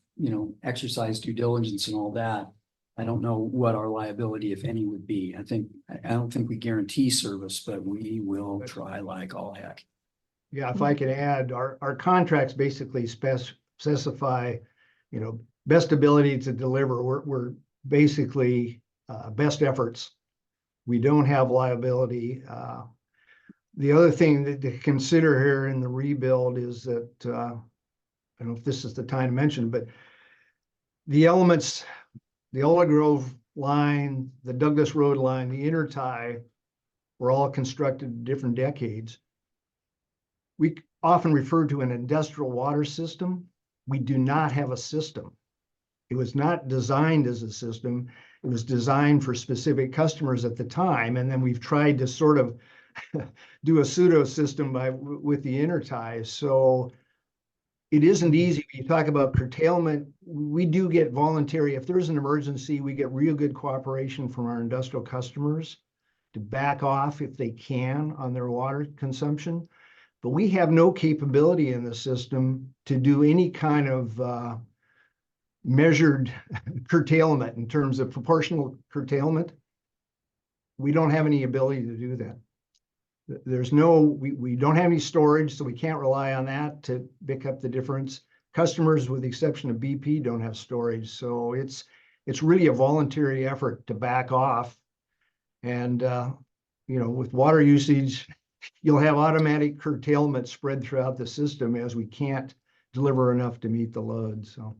exercised due diligence and all that, I don't know what our liability, if any, would be. I don't think we guarantee service, but we will try like all heck. Yeah, if I could add, our contracts basically specify, best ability to deliver. We're basically best efforts. We don't have liability. The other thing that to consider here in the rebuild is that, I don't know if this is the time to mention, but the elements, the Ola Grove line, the Douglas Road line, the intertie were all constructed in different decades. We often refer to an industrial water system. We do not have a system. It was not designed as a system. It was designed for specific customers at the time. And then we've tried to sort of do a pseudo system with the interties. So it isn't easy. When you talk about curtailment, we do get voluntary. If there's an emergency, we get real good cooperation from our industrial customers to back off if they can on their water consumption. But we have no capability in the system to do any kind of measured curtailment in terms of proportional curtailment. We don't have any ability to do that. We don't have any storage, so we can't rely on that to pick up the difference. Customers, with the exception of BP, don't have storage. So it's really a voluntary effort to back off. And, with water usage, you'll have automatic curtailment spread throughout the system as we can't deliver enough to meet the load. So.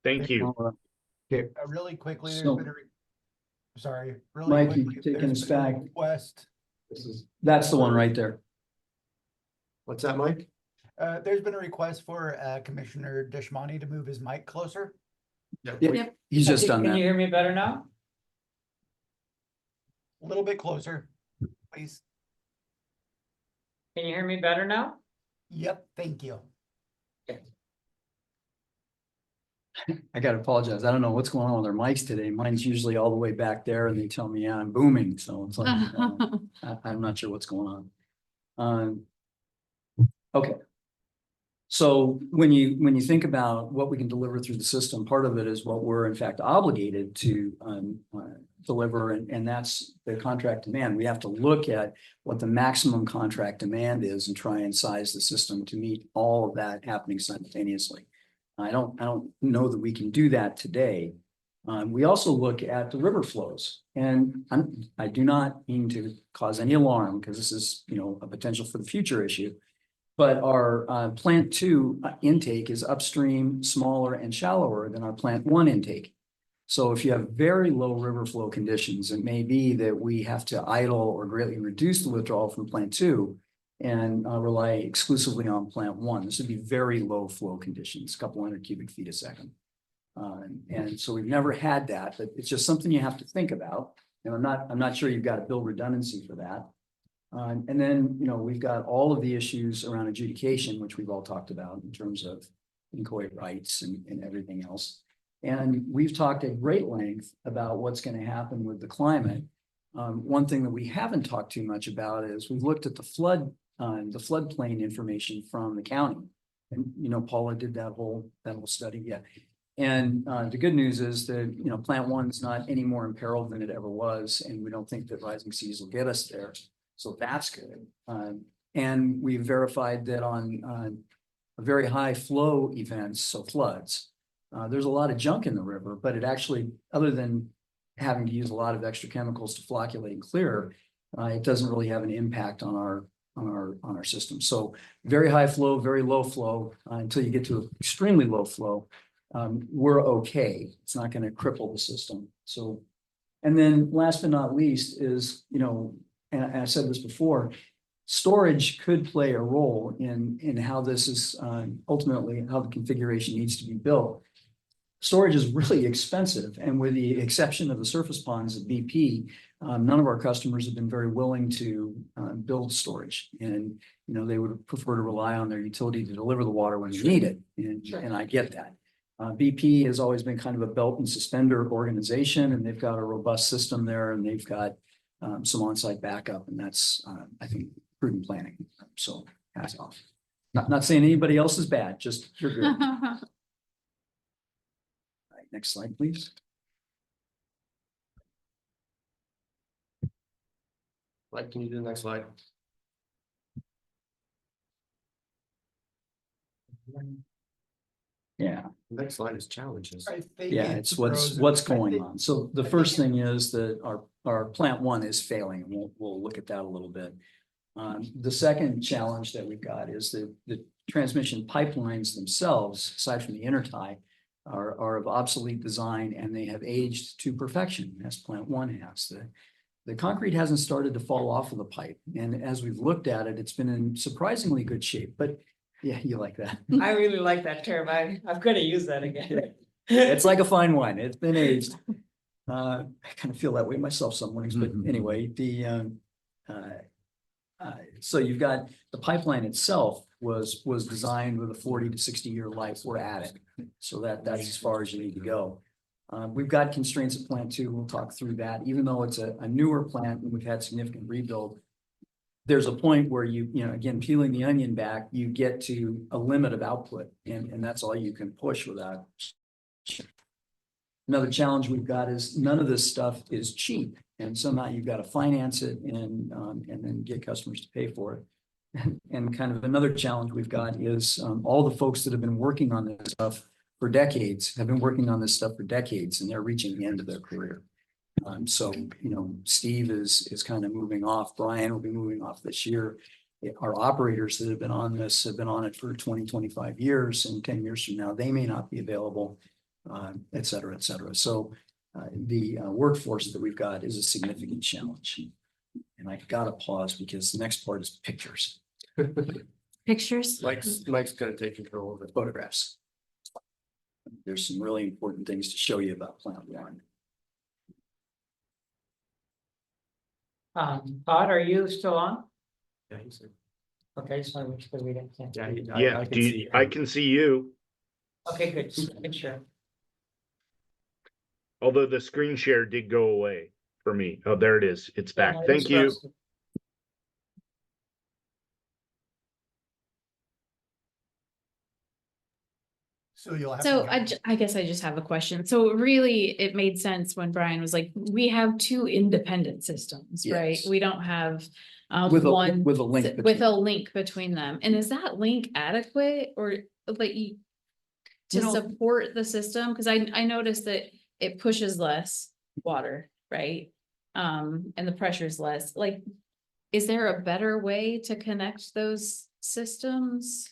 Thank you. Okay. Really quickly, So- sorry, really Mike, quickly, you taking there's us been a back? request. That's the one right there. What's that, Mike? There's been a request for Commissioner Deshmani to move his mic closer. Yep. He's just done Can you that. hear me better now? A little bit closer, please. Can you hear me better now? Yep, thank you. I gotta apologize. I don't know what's going on with their mics today. Mine's usually all the way back there and they tell me, yeah, I'm booming. So it's like, I'm not sure what's going on. Okay. So when you think about what we can deliver through the system, part of it is what we're in fact obligated to deliver, and that's the contract demand. We have to look at what the maximum contract demand is and try and size the system to meet all of that happening simultaneously. I don't know that we can do that today. We also look at the river flows, and I do not mean to cause any alarm because this is, a potential for the future issue. But our plant 2 intake is upstream, smaller and shallower than our plant 1 intake. So if you have very low river flow conditions, it may be that we have to idle or greatly reduce the withdrawal from plant 2 and rely exclusively on plant 1. This would be very low flow conditions, a couple hundred cubic feet a second. And so we've never had that, but it's just something you have to think about. And I'm not sure you've got to build redundancy for that. And then, we've got all of the issues around adjudication, which we've all talked about in terms of inchoate rights and everything else. And we've talked at great length about what's going to happen with the climate. One thing that we haven't talked too much about is we've looked at the floodplain information from the county. And, Paula did that whole study. Yeah. And the good news is that, plant 1 is not any more imperiled than it ever was. And we don't think that rising seas will get us there. So that's good. And we verified that on very high flow events, so floods, there's a lot of junk in the river, but it actually, other than having to use a lot of extra chemicals to flocculate and clear, it doesn't really have an impact on our system. So very high flow, very low flow, until you get to extremely low flow, we're okay. It's not going to cripple the system. So, and then last but not least is, and I said this before, storage could play a role in how this is ultimately how the configuration needs to be built. storage is really expensive, and with the exception of the surface ponds at BP, none of our customers have been very willing to build storage. And, you know, they would prefer to rely on their utility to deliver the water when you need it, and I get that. BP has always been kind of a belt and suspender organization, and they've got a robust system there, and they've got some on-site backup, and that's, I think, prudent planning. So hats off. Not saying anybody else is bad, just you're good. All right, next slide, please. Like, can you do the next slide? Yeah. Next slide is challenges. Yeah, it's what's going on. So the first thing is that our plant one is failing, and we'll look at that a little bit. The second challenge that we've got is the transmission pipelines themselves, aside from the intertie, are of obsolete design, and they have aged to perfection, as plant one has. The concrete hasn't started to fall off of the pipe, and as we've looked at it, it's been in surprisingly good shape. But yeah, you like that. I really like that term. I'm gonna use that again. It's like a fine wine. It's been aged. I kind of feel that way myself some mornings, but anyway, so you've got the pipeline itself was designed with a 40 to 60-year life. We're at it. So that's as far as you need to go. We've got constraints at plant two. We'll talk through that. Even though it's a newer plant and we've had significant rebuild, there's a point where you know, again, peeling the onion back, you get to a limit of output, and that's all you can push without. Another challenge we've got is none of this stuff is cheap, and somehow you've got to finance it and then get customers to pay for it. And kind of another challenge we've got is all the folks that have been working on this stuff for decades have been working on this stuff for decades, and they're reaching the end of their career. So, you know, Steve is kind of moving off. Brian will be moving off this year. Our operators that have been on this have been on it for 20, 25 years, and 10 years from now, they may not be available, et cetera, et cetera. So the workforce that we've got is a significant challenge. And I've got to pause because the next part is pictures. Pictures? Mike's gonna take control of it. Photographs. There's some really important things to show you about plant one. Todd, are you still on? Yeah, he's there. Okay, just want to make sure we don't. Yeah, Yeah, I can see him. I can see you, Okay, good, just making sure. although the screen share did go away for me. Oh, there it is. It's back. Yeah, Thank you. So you'll have. So to- I guess I just have a question. So really, it made sense when Brian was like, we have two independent systems, right? Yes. We don't have With a one link. with between- a link between them. And is that link adequate or like to You know- support the system? Because I noticed that it pushes less water, right? And the pressure is less. Like, is there a better way to connect those systems?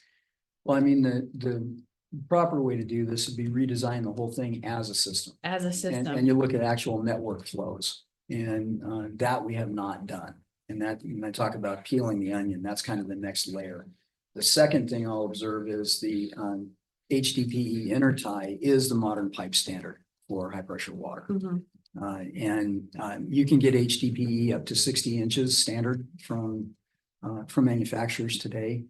Well, I mean, the proper way to do this would be redesign the whole thing as a system. As a And system? you look at actual network flows, and that we have not done. And that, when I talk about peeling the onion, that's kind of the next layer. The second thing I'll observe is the HDPE intertie is the modern pipe standard for high pressure water. Mhm. You can get HDPE up to 60 inches standard from manufacturers today.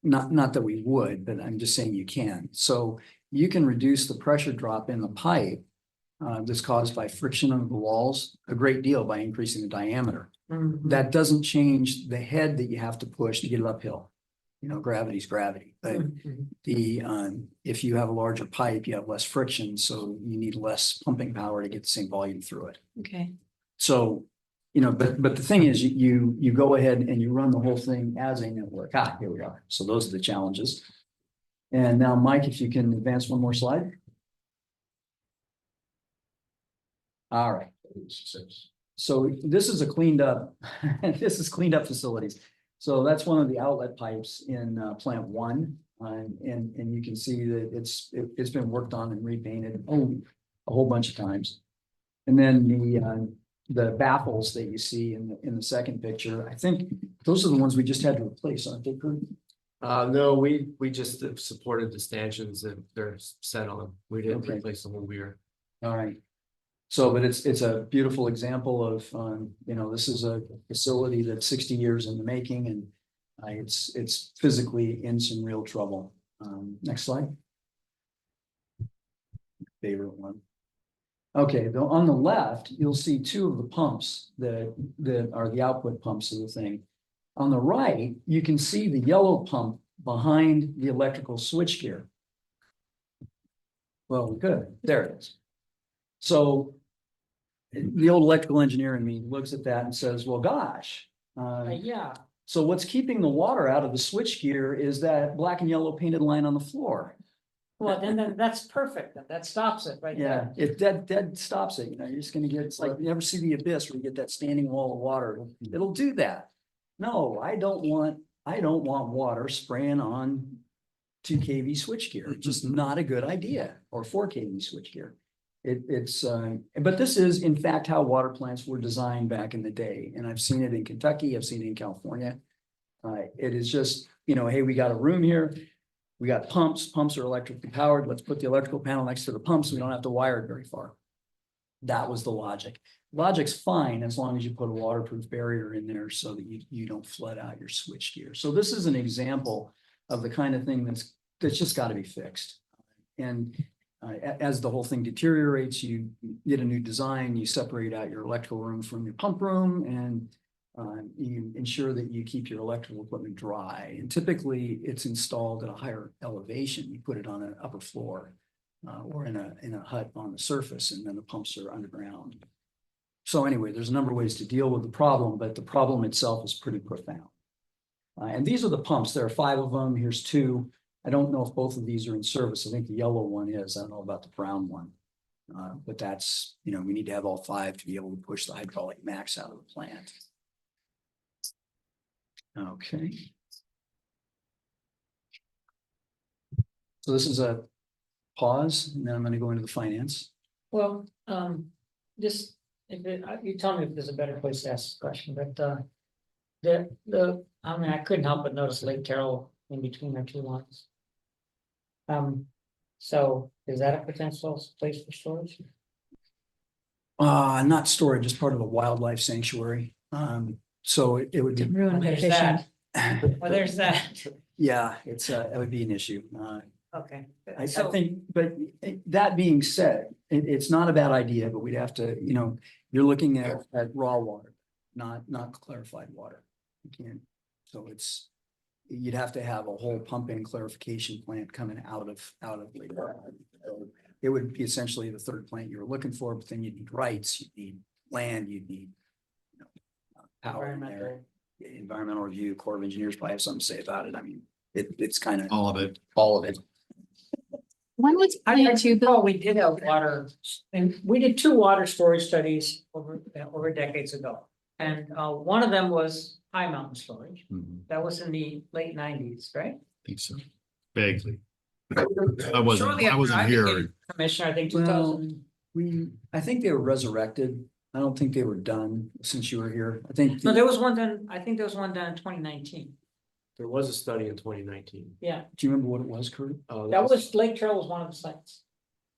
Not that we would, but I'm just saying you can. So you can reduce the pressure drop in the pipe that's caused by friction of the walls a great deal by increasing the diameter. That doesn't change the head that you have to push to get it uphill. You know, gravity's gravity, but if you have a larger pipe, you have less friction, so you need less pumping power to get the same volume through it. Okay. So, you know, but the thing is, you go ahead and you run the whole thing as a network. Here we are. So those are the challenges. And now, Mike, if you can advance one more slide. All right. So this is a cleaned up, this is cleaned up facilities. So that's one of the outlet pipes in plant one. And you can see that it's been worked on and repainted a whole bunch of times. And then the baffles that you see in the second picture, I think those are the ones we just had to replace, aren't they, Kurt? No, we just supported the stanchions that they're set on. We didn't Okay. replace the whole weir. All right. So, but it's a beautiful example of, you know, this is a facility that's 60 years in the making and it's physically in some real trouble. Next slide. Favorite one. Okay, on the left, you'll see two of the pumps that are the output pumps of the thing. On the right, you can see the yellow pump behind the electrical switchgear. Well, good, there it is. So the old electrical engineer in me looks at that and says, well, gosh. Yeah, So what's keeping the water out of the switchgear is that black and yellow painted line on the floor. well, then that's perfect. That stops it right Yeah, there. if that stops it, you know, you're just gonna get, it's like, you ever see the abyss where you get that standing wall of water, it'll do that. No, I don't want water spraying on 2 kV switchgear, just not a good idea, or 4 kV switchgear. But this is in fact how water plants were designed back in the day, and I've seen it in Kentucky, I've seen it in California. It is just, you know, hey, we got a room here. We got pumps are electrically powered. Let's put the electrical panel next to the pumps. We don't have to wire it very far. That was the logic. Logic's fine as long as you put a waterproof barrier in there so that you don't flood out your switchgear. So this is an example of the kind of thing that's just got to be fixed. And as the whole thing deteriorates, you get a new design, you separate out your electrical room from your pump room, and you ensure that you keep your electrical equipment dry. And typically it's installed at a higher elevation. You put it on an upper floor or in a hut on the surface, and then the pumps are underground. So anyway, there's a number of ways to deal with the problem, but the problem itself is pretty profound. And these are the pumps. There are 5 of them. Here's 2. I don't know if both of these are in service. I think the yellow one is. I don't know about the brown one. But that's, you know, we need to have all 5 to be able to push the hydraulic max out of the plant. Okay. So this is a pause, and then I'm going to go into the finance. Well, just, you tell me if there's a better place to ask this question, but, I mean, I couldn't help but notice Lake Carroll in between our 2 lines. So is that a potential place for storage? Not storage, just part of a wildlife sanctuary. So it would be, Well, there's that. Well, there's that. yeah, it would be an issue. Okay. I So- think, but that being said, it's not a bad idea, but we'd have to, you know, you're looking at raw water, not clarified water. You can't, so you'd have to have a whole pumping clarification plant coming out of Lake Carroll. So it would be essentially the 3rd plant you were looking for, but then you'd need rights, you'd need land, you'd need, you know, power in there. Environmental review, Corps of Engineers probably have something to say about it. I mean, it's kind of All of it. all of it. When was I Plant 2 built? recall we did have water, and we did 2 water storage studies over decades ago. And one of them was high mountain storage. That was in the late 90s, right? Think so. Vaguely. Shortly I wasn't after here. became Commissioner, I think Well, 2000. I think they were resurrected. I don't think they were done since you were here. I think. No, there was one done, I think there was one done in 2019. There was a study in 2019. Yeah, Do you remember what it was, Kurt? that was, Lake Trail was one of the sites.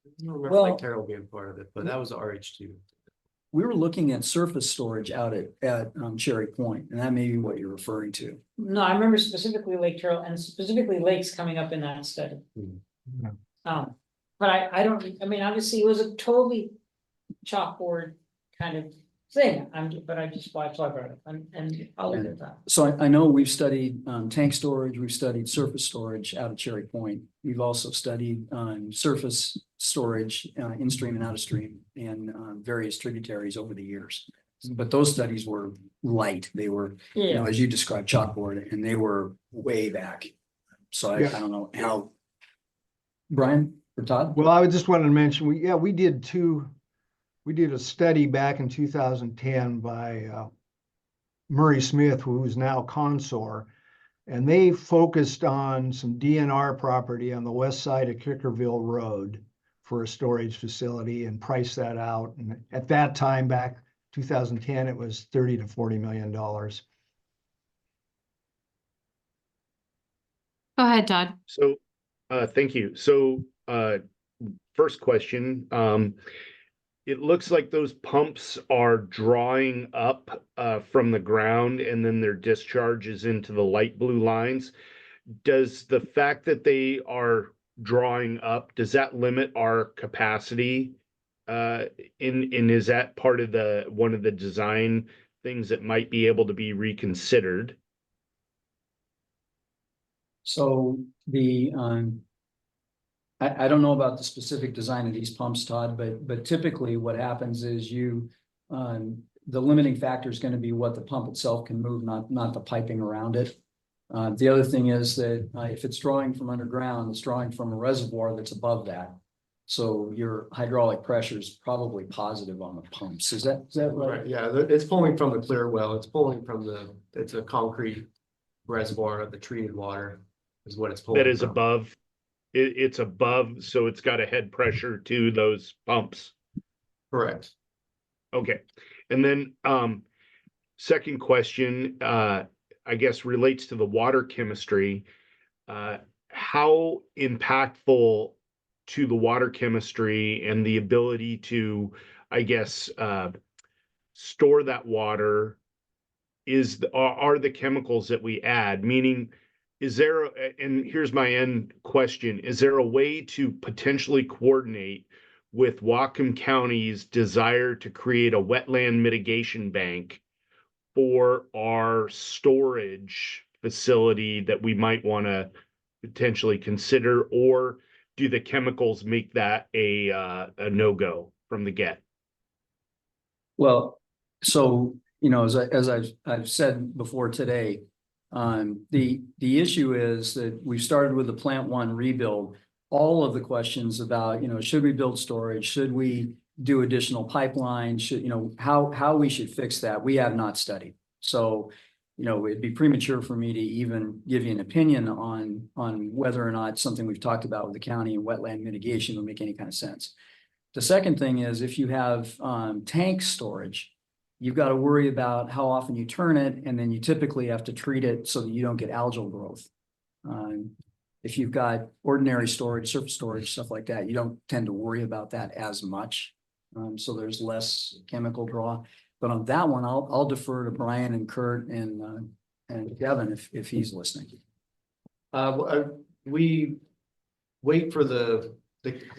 I don't remember Well- Lake Carroll being part of it, but that was RH2. We were looking at surface storage out at Cherry Point, and that may be what you're referring to. No, I remember specifically Lake Trail and specifically lakes coming up in that study. Mhm. But I don't, I mean, obviously it was a totally chalkboard kind of thing, but I just watched, I brought it, and I'll leave it at that. So I know we've studied tank storage, we've studied surface storage out of Cherry Point. We've also studied surface storage in stream and out of stream and various tributaries over the years. But those studies were light. They were, you know, Yeah, as you described, chalkboard, and they were way back. So I don't know how. Brian or Todd? Well, I just wanted to mention, we did a study back in 2010 by Murray Smith, who is now Consor, and they focused on some DNR property on the west side of Kickerville Road for a storage facility and priced that out. And at that time, back 2010, it was $30 to $40 million. Go ahead, Todd. So, thank you. So, first question, it looks like those pumps are drawing up, from the ground and then their discharges into the light blue lines. Does the fact that they are drawing up, does that limit our capacity? Is that part of one of the design things that might be able to be reconsidered? So I don't know about the specific design of these pumps, Todd, but typically what happens is the limiting factor is going to be what the pump itself can move, not the piping around it. The other thing is that if it's drawing from underground, it's drawing from a reservoir that's above that. So your hydraulic pressure is probably positive on the pumps. Is that right? Right, yeah, it's pulling from the clear well, it's pulling from it's a concrete reservoir of the treated water is what it's pulling That is from. above, it's above, so it's got a head pressure to those pumps. Correct. Okay, and then, second question, I guess relates to the water chemistry. How impactful to the water chemistry and the ability to, I guess, store that water are the chemicals that we add? Meaning, and here's my end question, is there a way to potentially coordinate with Whatcom County's desire to create a wetland mitigation bank for our storage facility that we might want to potentially consider, or do the chemicals make that a no-go from the get? Well, so, as I've said before today, the issue is that we've started with the plant one rebuild. All of the questions about, should we build storage? Should we do additional pipelines? Should, how we should fix that? We have not studied. So, it'd be premature for me to even give you an opinion on whether or not something we've talked about with the county and wetland mitigation would make any kind of sense. The second thing is if you have tank storage, you've got to worry about how often you turn it, and then you typically have to treat it so that you don't get algal growth. If you've got ordinary storage, surface storage, stuff like that, you don't tend to worry about that as much. So there's less chemical draw. But on that one, I'll defer to Brian and Kurt and Kevin if he's listening. We wait for the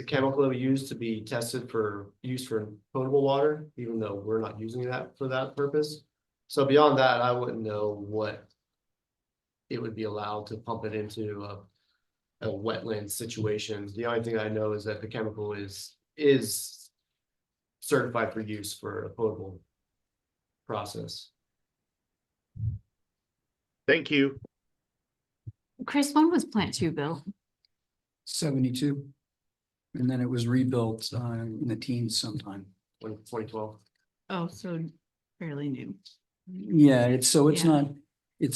chemical that we use to be tested for use for potable water, even though we're not using that for that purpose. So beyond that, I wouldn't know what it would be allowed to pump it into a wetland situation. The only thing I know is that the chemical is certified for use for a potable process. Thank you. Chris, when was plant 2 built? 72. And then it was rebuilt in the teens sometime. 2012. Oh, so fairly new. Yeah, it's Yeah.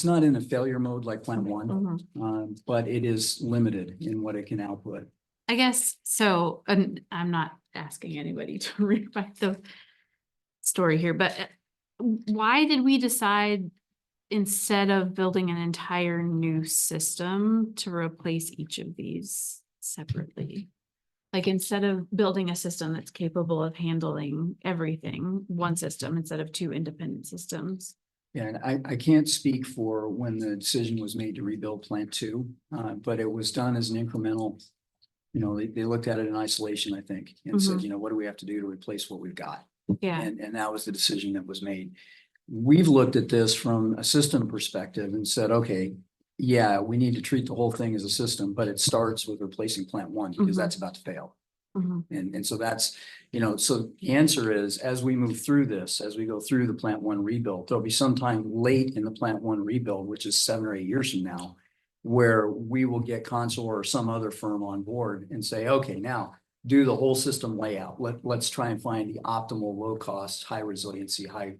not in a failure mode like plant one, Mhm. but it is limited in what it can output. I guess so, and I'm not asking anybody to rewrite the story here, but why did we decide instead of building an entire new system to replace each of these separately? Like instead of building a system that's capable of handling everything, one system instead of 2 independent systems. Yeah, and I can't speak for when the decision was made to rebuild plant 2, but it was done as an incremental. They looked at it in isolation, I think, and said, what do we have to do to replace what we've got? Yeah. And that was the decision that was made. We've looked at this from a system perspective and said, okay, yeah, we need to treat the whole thing as a system, but it starts with replacing plant 1 because that's about to fail. And so that's, so the answer is, as we move through this, as we go through the plant 1 rebuild, there'll be some time late in the plant 1 rebuild, which is 7 or 8 years from now, where we will get Consul or some other firm on board and say, okay, now do the whole system layout. Let's try and find the optimal low cost, high resiliency, high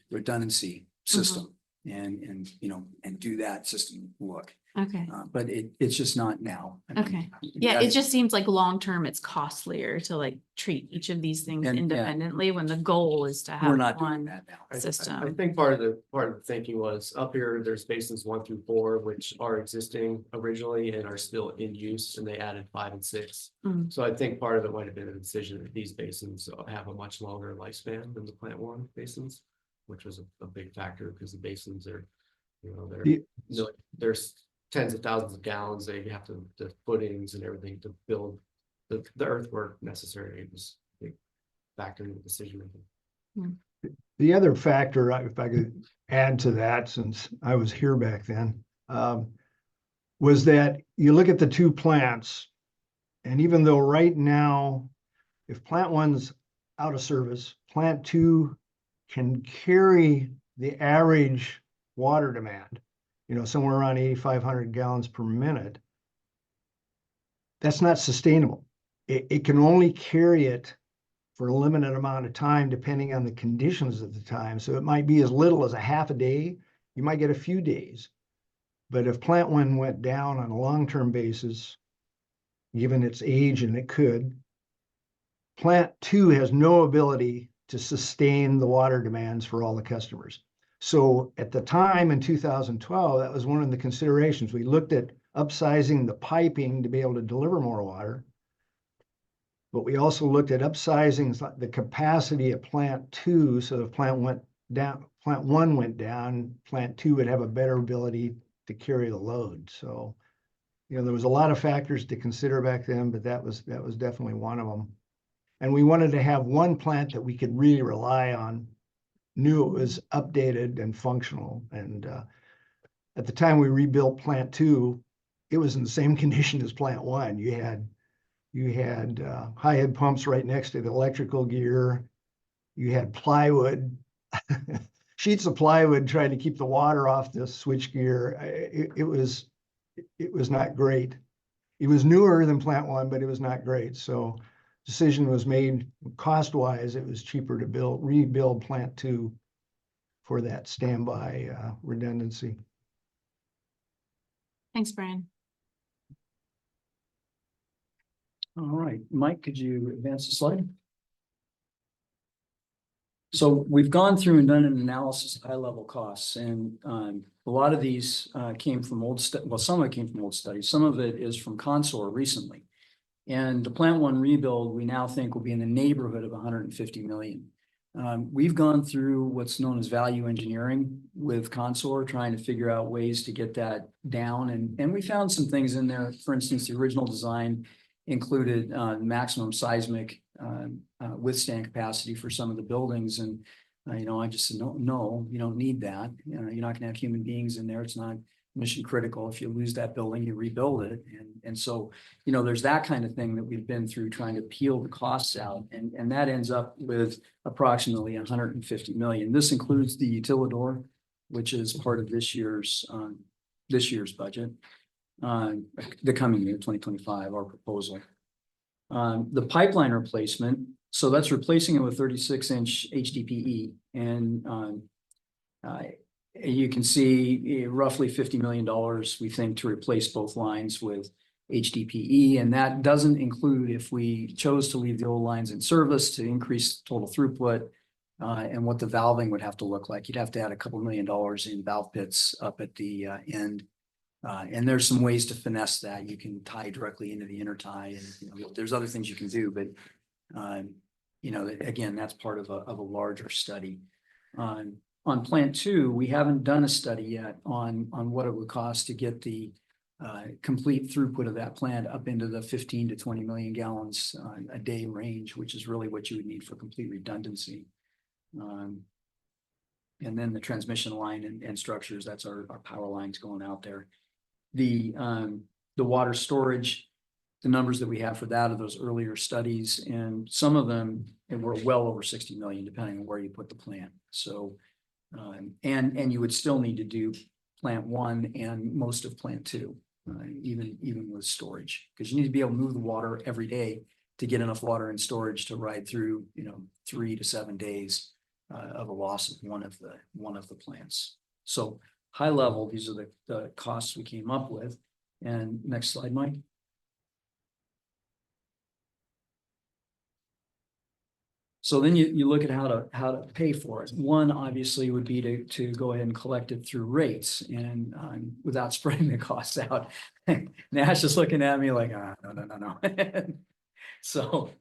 redundancy system. and, you know, and do that system look. Okay. But it's just not now. I mean, Okay. Yeah, it just seems like long-term, it's costlier to like treat each of these things And, yeah. independently when the goal is to We're have not doing one that now. I system. think part of the thinking was up here, there's basins 1 through 4, which are existing originally and are still in use, and they added 5 and 6. Mm. So I think part of it might have been a decision that these basins have a much longer lifespan than the plant 1 basins, which was a big factor because the basins are, you know, there's tens of thousands of gallons. They have to, the footings and everything to build the earthwork necessary. It was a big factor in the decision making. The other factor, if I could add to that, since I was here back then, was that you look at the two plants, and even though right now, if plant 1's out of service, plant 2 can carry the average water demand, you know, somewhere around 8,500 gallons per minute. That's not sustainable. It can only carry it for a limited amount of time, depending on the conditions at the time. So it might be as little as a half a day. You might get a few days. But if plant 1 went down on a long-term basis, given its age, and it could, plant 2 has no ability to sustain the water demands for all the customers. So at the time in 2012, that was one of the considerations. We looked at upsizing the piping to be able to deliver more water. But we also looked at upsizing the capacity of plant 2. So if plant 1 went down, plant 2 would have a better ability to carry the load. So, you know, there was a lot of factors to consider back then, but that was definitely one of them. And we wanted to have one plant that we could really rely on, knew it was updated and functional. And at the time we rebuilt plant 2, it was in the same condition as plant 1. You had high head pumps right next to the electrical gear. You had plywood, sheets of plywood trying to keep the water off the switch gear. It was not great. It was newer than plant 1, but it was not great. So decision was made, cost-wise, it was cheaper to rebuild plant 2 for that standby redundancy. Thanks, Brian. All right, Mike, could you advance the slide? So we've gone through and done an analysis of high-level costs, and a lot of these came from some of it came from old studies. Some of it is from Consor recently. And the plant 1 rebuild, we now think will be in the neighborhood of 150 million. We've gone through what's known as value engineering with Consor, trying to figure out ways to get that down. And we found some things in there. For instance, the original design included maximum seismic withstand capacity for some of the buildings. And, you know, I just said, no, you don't need that. You know, you're not gonna have human beings in there. It's not mission critical. If you lose that building, you rebuild it. And so, you know, there's that kind of thing that we've been through trying to peel the costs out. And that ends up with approximately 150 million. This includes the utilidor, which is part of this year's budget. The coming year, 2025, our proposal. The pipeline replacement, so that's replacing it with 36-inch HDPE. And you can see roughly $50 million, we think, to replace both lines with HDPE. And that doesn't include if we chose to leave the old lines in service to increase total throughput and what the valving would have to look like. You'd have to add a couple $1 million in valve pits up at the end. And there's some ways to finesse that. You can tie directly into the intertie, and you know, there's other things you can do, but you know, again, that's part of a larger study. On plant 2, we haven't done a study yet on what it would cost to get the complete throughput of that plant up into the 15 to 20 million gallons a day range, which is really what you would need for complete redundancy. And then the transmission line and structures, that's our power lines going out there. The water storage, the numbers that we have for that are those earlier studies, and some of them were well over 60 million, depending on where you put the plant. So, and you would still need to do plant 1 and most of plant 2, even with storage, because you need to be able to move the water every day to get enough water in storage to ride through, you know, 3 to 7 days of a loss of one of the plants. So high level, these are the costs we came up with. And next slide, Mike. So then you look at how to pay for it. One obviously would be to go ahead and collect it through rates and without spreading the costs out. Nash is looking at me like, no. So,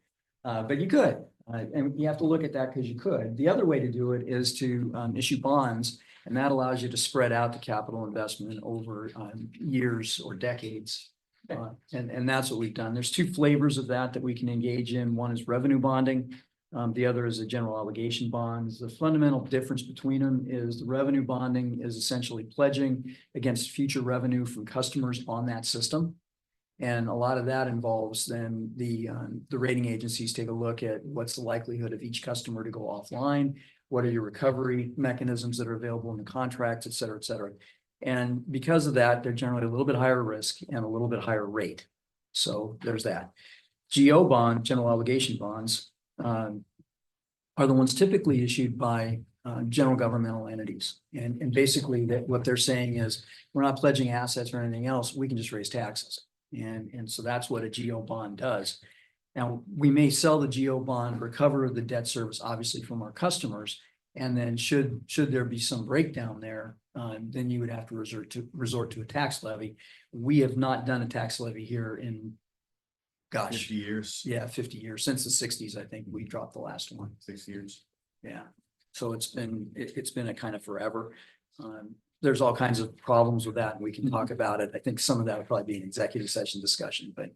but you could, and you have to look at that because you could. The other way to do it is to issue bonds, and that allows you to spread out the capital investment over years or decades. And that's what we've done. There's two flavors of that we can engage in. One is revenue bonding. The other is a general obligation bonds. The fundamental difference between them is the revenue bonding is essentially pledging against future revenue from customers on that system. And a lot of that involves then the rating agencies take a look at what's the likelihood of each customer to go offline, what are your recovery mechanisms that are available in the contracts, et cetera, et cetera. And because of that, they're generally a little bit higher risk and a little bit higher rate. So there's that. GO bond, general obligation bonds, are the ones typically issued by general governmental entities. And basically that what they're saying is we're not pledging assets or anything else. We can just raise taxes. And so that's what a GO bond does. Now, we may sell the GO bond, recover the debt service, obviously from our customers. And then should there be some breakdown there, then you would have to resort to a tax levy. We have not done a tax levy here in, gosh. 50 years. Yeah, 50 years. Since the 60s, I think we dropped the last one. 6 years. Yeah. So it's been a kind of forever. There's all kinds of problems with that, and we can talk about it. I think some of that would probably be an executive session discussion, but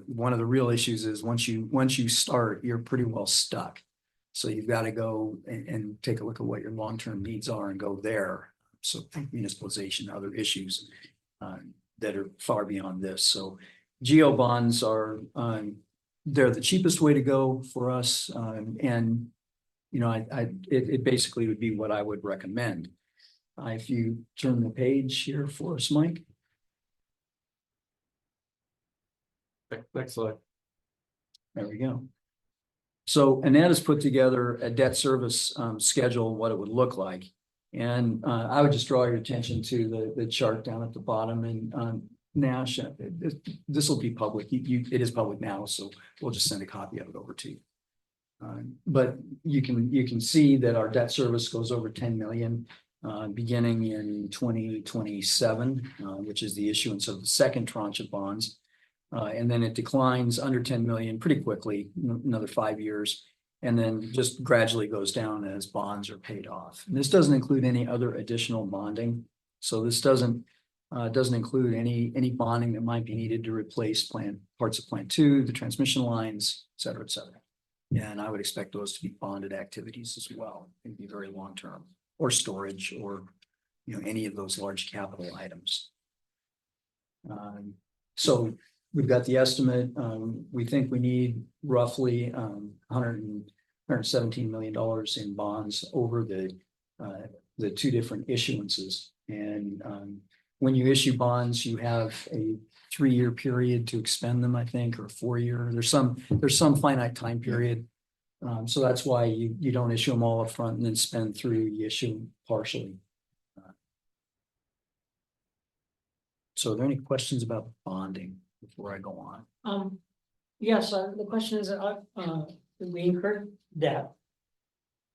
one of the real issues is once you start, you're pretty well stuck. So you've got to go and take a look at what your long-term needs are and go there. So municipalization, other issues that are far beyond this. So GO bonds are, they're the cheapest way to go for us. And, it basically would be what I would recommend. If you turn the page here for us, Mike. Next slide. There we go. So Annette has put together a debt service schedule, what it would look like. And I would just draw your attention to the chart down at the bottom. And Nash, this will be public. It is public now, so we'll just send a copy of it over to you. But you can see that our debt service goes over 10 million beginning in 2027, which is the issuance of the second tranche of bonds. And then it declines under 10 million pretty quickly, another 5 years, and then just gradually goes down as bonds are paid off. And this doesn't include any other additional bonding. So this doesn't include any bonding that might be needed to replace parts of plant 2, the transmission lines, et cetera, et cetera. And I would expect those to be bonded activities as well. It'd be very long-term, or storage, or any of those large capital items. So we've got the estimate. We think we need roughly $117 million in bonds over the two different issuances. And when you issue bonds, you have a 3-year period to expend them, I think, or 4-year. There's some finite time period. So that's why you don't issue them all up front and then spend through. You issue them partially. So are there any questions about bonding before I go on? Yes, the question is, we incurred debt.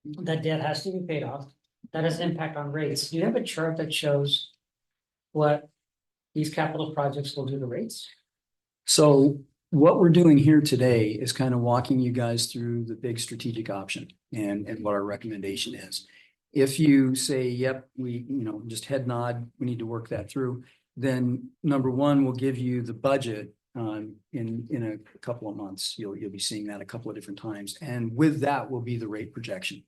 That debt has to be paid off. That has an impact on rates. Do you have a chart that shows what these capital projects will do to rates? So what we're doing here today is kind of walking you guys through the big strategic option and what our recommendation is. If you say, yep, we, just head nod, we need to work that through, then number one, we'll give you the budget in a couple of months. You'll be seeing that a couple of different times. And with that will be the rate projection.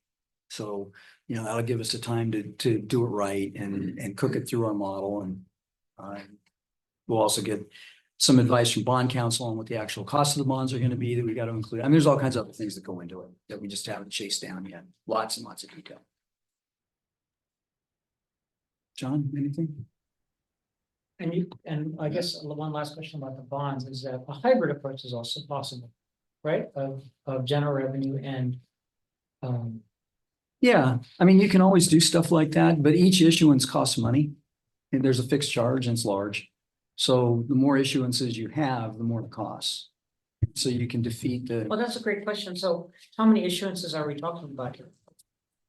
So, that'll give us the time to do it right and cook it through our model. And we'll also get some advice from bond counsel on what the actual cost of the bonds are going to be that we got to include. I mean, there's all kinds of other things that go into it that we just haven't chased down yet. Lots and lots of detail. John, anything? And I guess one last question about the bonds is that a hybrid approach is also possible, right? Of general revenue and Yeah, I mean, you can always do stuff like that, but each issuance costs money. And there's a fixed charge and it's large. So the more issuances you have, the more it costs. So you can defeat Well, the that's a great question. So how many issuances are we talking about here?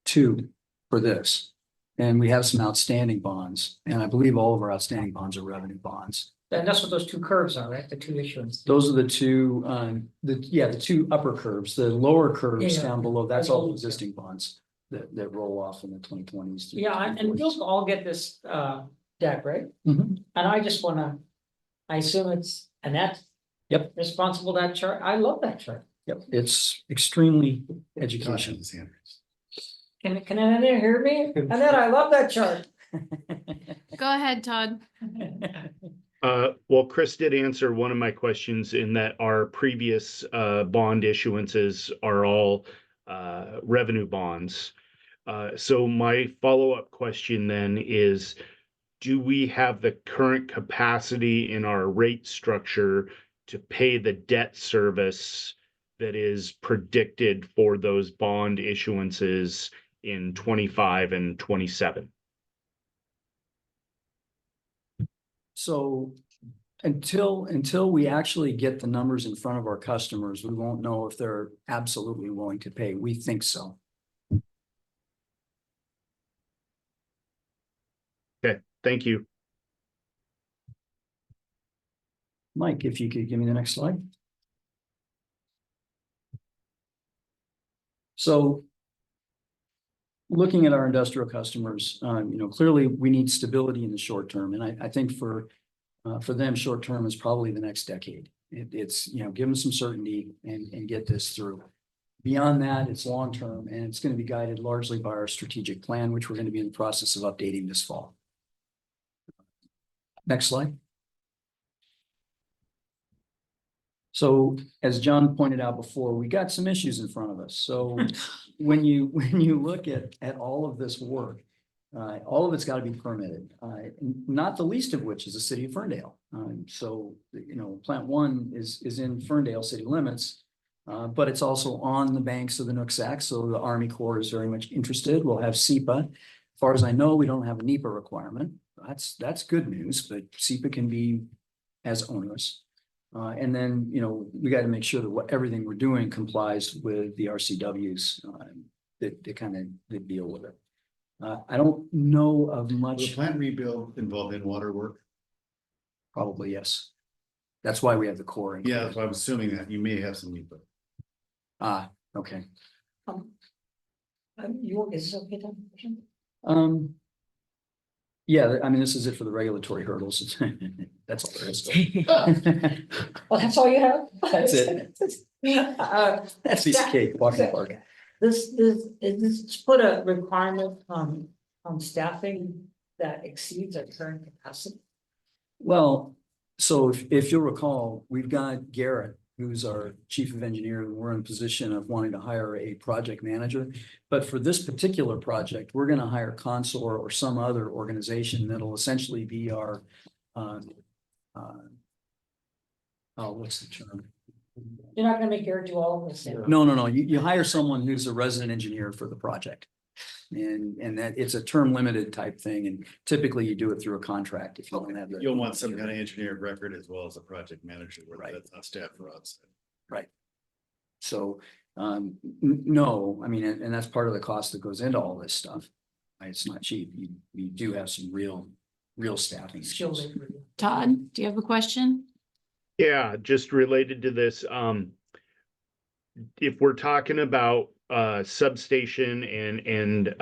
two for this. And we have some outstanding bonds, and I believe all of our outstanding bonds are revenue bonds. And that's what those two curves are, right? The two issuances. Those are the two, the two upper curves, the lower curves Yeah. down below, that's all existing bonds that roll off in the 2020s. Yeah, and we'll all get this deck, right? Mhm. And I just wanna, I assume it's Annette. Yep. Responsible that chart. I love that chart. Yep, it's extremely educational. Can Annette hear me? Annette, I love that chart. Go ahead, Todd. Well, Chris did answer one of my questions in that our previous bond issuances are all revenue bonds. So my follow-up question then is, do we have the current capacity in our rate structure to pay the debt service that is predicted for those bond issuances in 25 and 27? So until we actually get the numbers in front of our customers, we won't know if they're absolutely willing to pay. We think so. Okay, thank you. Mike, if you could give me the next slide. So looking at our industrial customers, clearly we need stability in the short term. And I think for them, short term is probably the next decade. It's, give them some certainty and get this through. Beyond that, it's long term, and it's going to be guided largely by our strategic plan, which we're going to be in the process of updating this fall. Next slide. So as John pointed out before, we got some issues in front of us. So when you look at all of this work, all of it's got to be permitted, not the least of which is the city of Ferndale. So, plant one is in Ferndale city limits, but it's also on the banks of the Nooksack. So the Army Corps is very much interested. We'll have SEPA. As far as I know, we don't have a NEPA requirement. That's good news, but SEPA can be as onerous. And then, we got to make sure that everything we're doing complies with the RCWs that kind of deal with it. I don't know of The much. plant rebuild involved in water work? Probably, yes. That's why we have the core. Yeah, that's why I'm assuming that you may have some NEPA. Okay. Is this okay, Tom? Yeah, I mean, this is it for the regulatory hurdles. That's all there is. Well, that's all you have? That's it. That's piece of cake, walking the park. This put a requirement on staffing that exceeds our current capacity. Well, so if you'll recall, we've got Garrett, who's our chief of engineering, and we're in a position of wanting to hire a project manager. But for this particular project, we're going to hire Consor or some other organization that'll essentially be our, what's the term? You're not gonna make Garrett do all of this. No. You hire someone who's a resident engineer for the project. And that it's a term limited type thing. And typically you do it through a contract if you don't have. You'll want some kind of engineer of record as well as a project manager, where Right. that's not staff for us. Right. So, no, I mean, and that's part of the cost that goes into all this stuff. It's not cheap. You do have some real staffing Skilled issues. labor. Todd, do you have a question? Yeah, just related to this, if we're talking about substation and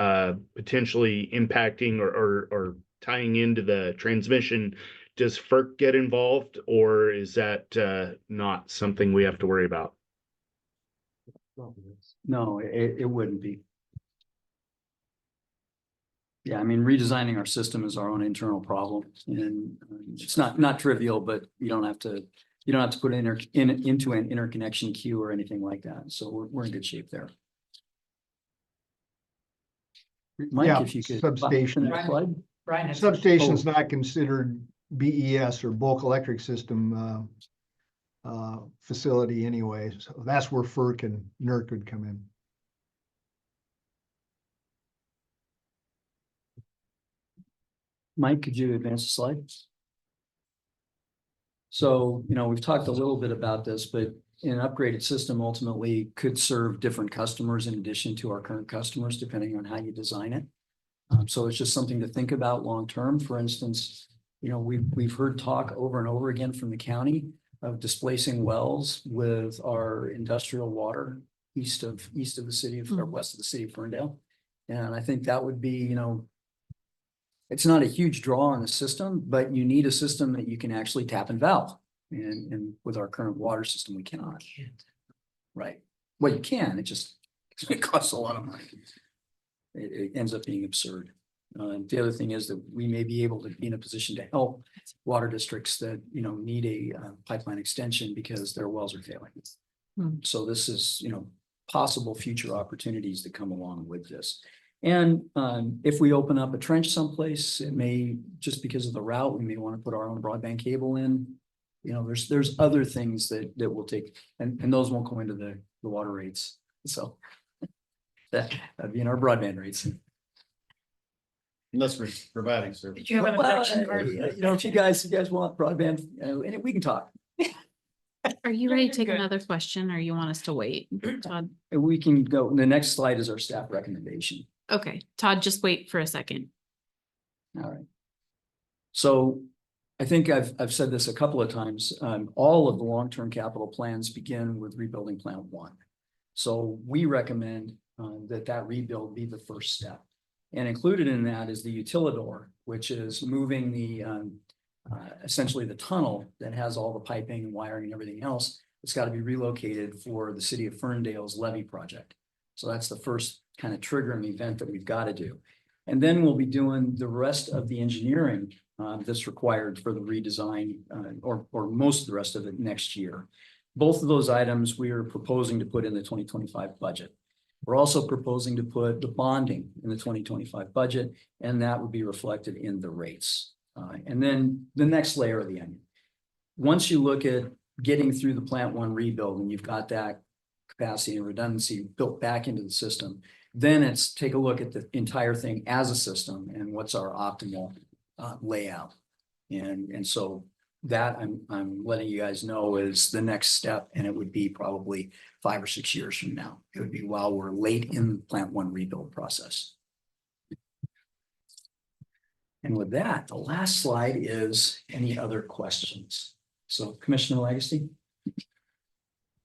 potentially impacting or tying into the transmission, does FERC get involved, or is that not something we have to worry about? No, it wouldn't be. Yeah, I mean, redesigning our system is our own internal problem, and it's not trivial, but you don't have to put into an interconnection queue or anything like that. So we're in good shape there. Mike, Yeah, if you could. substation. Next slide. Brian has. Substation's not considered BES or bulk electric system facility anyway, so that's where FERC and NERC would come in. Mike, could you advance the slide? So, we've talked a little bit about this, but an upgraded system ultimately could serve different customers in addition to our current customers, depending on how you design it. So it's just something to think about long-term. For instance, we've heard talk over and over again from the county of displacing wells with our industrial water east of the city or west of the city of Ferndale. And I think that would be, it's not a huge draw on the system, but you need a system that you can actually tap and valve. And with our current water system, we cannot. Right. Well, you can, it costs a lot of money. It ends up being absurd. The other thing is that we may be able to be in a position to help water districts that, need a pipeline extension because their wells are failing. So this is, possible future opportunities that come along with this. And if we open up a trench someplace, it may, just because of the route, we may want to put our own broadband cable in. There's other things that will take, and those won't go into the water rates. So that'd be in our broadband rates. Unless we're providing service. Did you have an Well, objection, Bart? if you guys want broadband, and we can talk. Are you ready to take Good. another question or you want us to wait? Todd? We can go, the next slide is our staff recommendation. Okay, Todd, just wait for a second. All right. So I think I've said this a couple of times. All of the long-term capital plans begin with rebuilding Plant 1. So we recommend that rebuild be the first step. And included in that is the utilidor, which is moving the essentially the tunnel that has all the piping and wiring and everything else. It's got to be relocated for the city of Ferndale's levee project. So that's the first kind of triggering event that we've got to do. And then we'll be doing the rest of the engineering that's required for the redesign or most of the rest of it next year. Both of those items we are proposing to put in the 2025 budget. We're also proposing to put the bonding in the 2025 budget, and that would be reflected in the rates. And then the next layer of the onion. Once you look at getting through the Plant 1 rebuild and you've got that capacity and redundancy built back into the system, then it's take a look at the entire thing as a system and what's our optimal layout. And so that I'm letting you guys know is the next step, and it would be probably 5 or 6 years from now. It would be while we're late in the Plant 1 rebuild process. And with that, the last slide is any other questions. So Commissioner Legacy.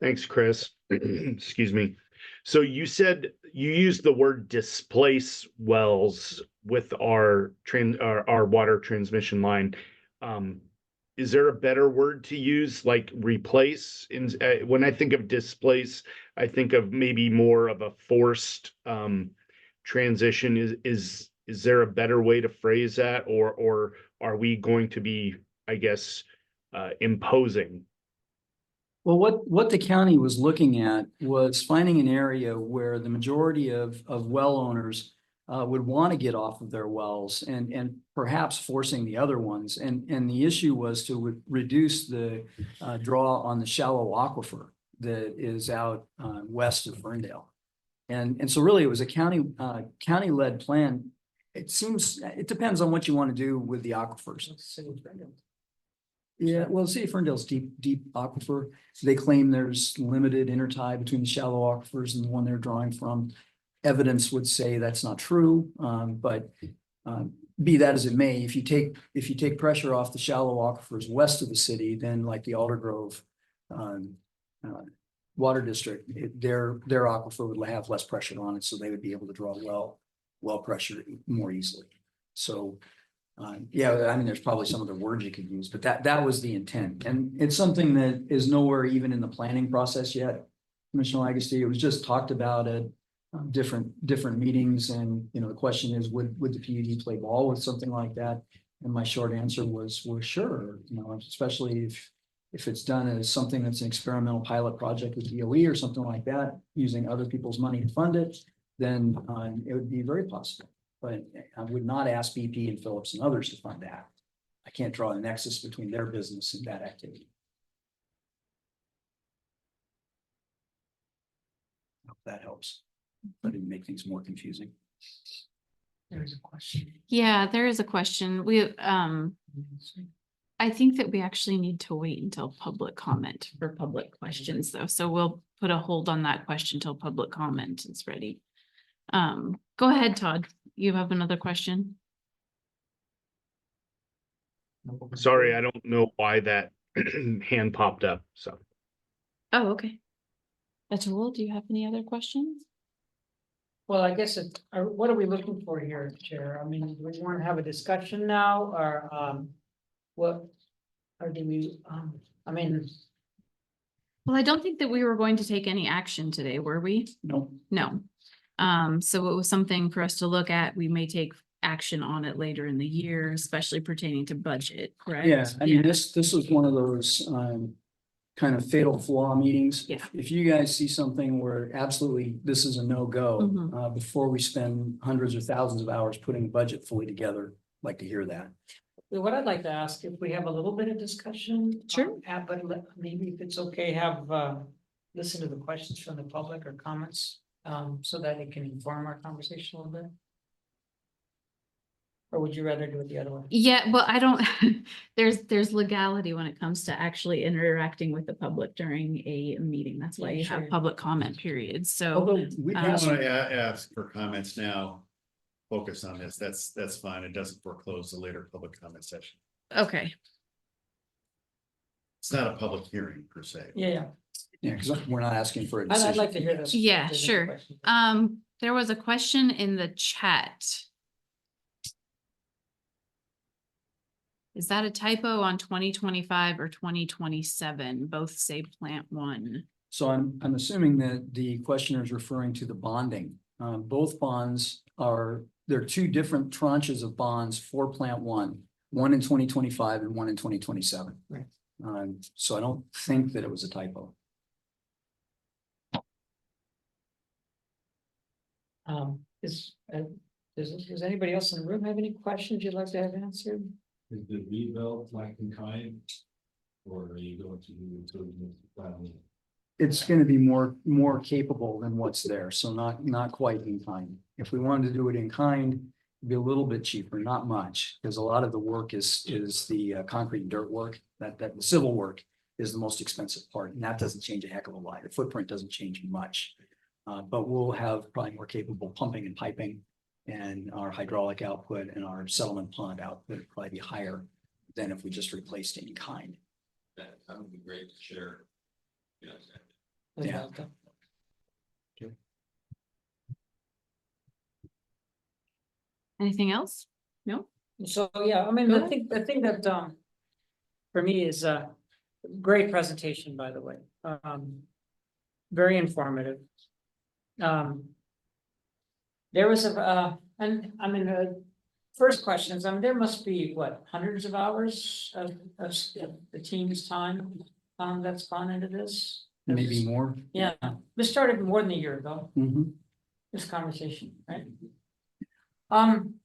Thanks, Chris. Excuse me. So you said you used the word displace wells with our water transmission line. Is there a better word to use, like replace? When I think of displace, I think of maybe more of a forced transition. Is there a better way to phrase that, or are we going to be, I guess, imposing? Well, what the county was looking at was finding an area where the majority of well owners would want to get off of their wells and perhaps forcing the other ones. And the issue was to reduce the draw on the shallow aquifer that is out west of Ferndale. And so really it was a county-led plan. It depends on what you want to do with the aquifers. Yeah, well, the city of Ferndale's deep aquifer. So they claim there's limited intertie between the shallow aquifers and the one they're drawing from. Evidence would say that's not true, but be that as it may, if you take pressure off the shallow aquifers west of the city, then like the Aldergrove Water District, their aquifer would have less pressure on it, so they would be able to draw well pressure more easily. So yeah, I mean, there's probably some other words you could use, but that was the intent. And it's something that is nowhere even in the planning process yet, Commissioner Legacy. It was just talked about at different meetings. And, the question is, would the PUD play ball with something like that? And my short answer was sure, especially if it's done as something that's an experimental pilot project with DOE or something like that, using other people's money to fund it, then it would be very possible. But I would not ask BP and Phillips and others to fund that. I can't draw a nexus between their business and that activity. I hope that helps. But it didn't make things more confusing. There's a question. Yeah, there is a question. I think that we actually need to wait until public comment for public questions though. So we'll put a hold on that question till public comment is ready. Go ahead, Todd. You have another question? Sorry, I don't know why that hand popped up, so. Oh, okay. Atul, do you have any other questions? Well, I guess what are we looking for here, Chair? I mean, do we want to have a discussion now or what? Or do we, I mean, Well, I don't think that we were going to take any action today, were we? No, No. So it was something for us to look at. We may take action on it later in the year, especially pertaining to budget, correct? yeah, I mean, this was one of those, kind of fatal flaw meetings. Yeah. If you guys see something where absolutely this is a no-go, Mhm. before we spend hundreds or thousands of hours putting a budget fully together, I'd like to hear that. what I'd like to ask, if we have a little bit of discussion. Sure. But maybe if it's okay, listen to the questions from the public or comments, so that it can inform our conversation a little bit. Or would you rather do it the other way? Yeah, well, I don't, there's legality when it comes to actually interacting with the public during a meeting. That's why Yeah, you sure. have public comment periods. So, Although we don't Um, want to ask for comments now, focus on this, that's fine, it doesn't foreclose the later public comment session. okay. It's not a public hearing per se. Yeah, Yeah, because we're not asking for a I'd decision. like to hear this. Yeah, sure. There was a question in the chat. Is that a typo on 2025 or 2027? Both say plant one. So I'm assuming that the questioner is referring to the bonding. Both bonds there are two different tranches of bonds for plant one in 2025 and one in 2027. Right. So I don't think that it was a typo. Does anybody else in the room have any questions you'd like to have answered? Is the rebuild like in kind? Or are you going to do it to the It's going to be more capable than what's there, so not quite in kind. If we wanted to do it in kind, it'd be a little bit cheaper, not much, because a lot of the work is the concrete and dirt work. That the civil work is the most expensive part, and that doesn't change a heck of a lot. The footprint doesn't change much. But we'll have probably more capable pumping and piping, and our hydraulic output and our settlement pond output would probably be higher than if we just replaced it in kind. That would be great to share. You know, Yeah. Anything else? No? So, yeah, I mean, Go the thing that, for me is a great presentation, by the way. Very informative. There was and I mean, first questions, I mean, there must be, what, hundreds of hours of the team's time, that's gone into this? Maybe more. Yeah, this started more than a year ago, Mhm. this conversation, right?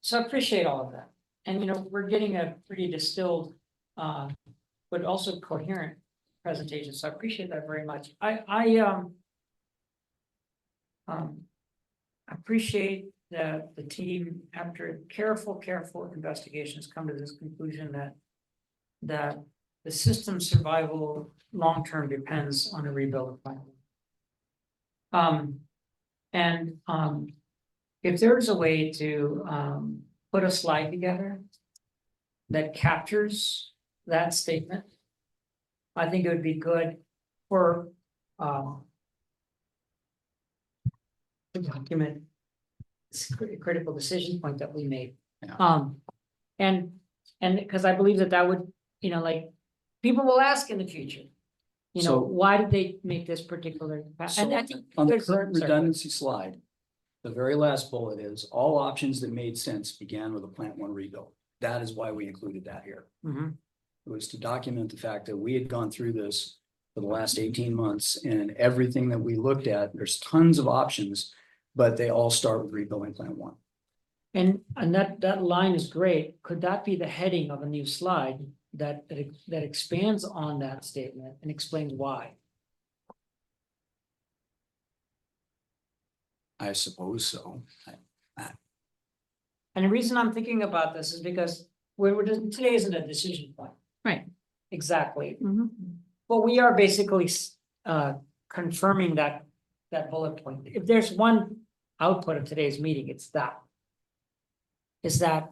So I appreciate all of that. And, we're getting a pretty distilled, but also coherent presentation. So I appreciate that very much. I appreciate that the team, after careful investigations, come to this conclusion that the system's survival long-term depends on a rebuild plan. If there's a way to put a slide together that captures that statement, I think it would be good for to document this critical decision point that we made. Yeah. And because I believe that would, like, people will ask in the future, So- why did they make this particular? And I think On the there's- current sorry. redundancy slide, the very last bullet is all options that made sense began with a plant one rebuild. That is why we included that here. Mhm. It was to document the fact that we had gone through this for the last 18 months, and everything that we looked at, there's tons of options, but they all start with rebuilding plant one. And that line is great. Could that be the heading of a new slide that expands on that statement and explains why? I suppose so. And the reason I'm thinking about this is because today isn't a decision point. Right. Exactly. Mhm. But we are basically confirming that bullet point. If there's one output of today's meeting, it's that. Is that,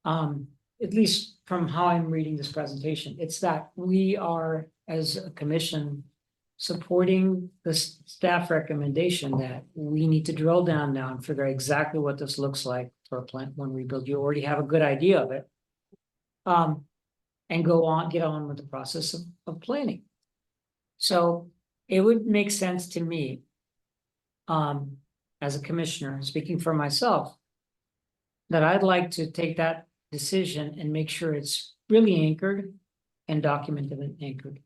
at least from how I'm reading this presentation, it's that we are, as a commission, supporting the staff recommendation that we need to drill down now and figure out exactly what this looks like for a plant one rebuild. You already have a good idea of it. And get on with the process of planning. So it would make sense to me, as a commissioner, speaking for myself, that I'd like to take that decision and make sure it's really anchored and documented and anchored.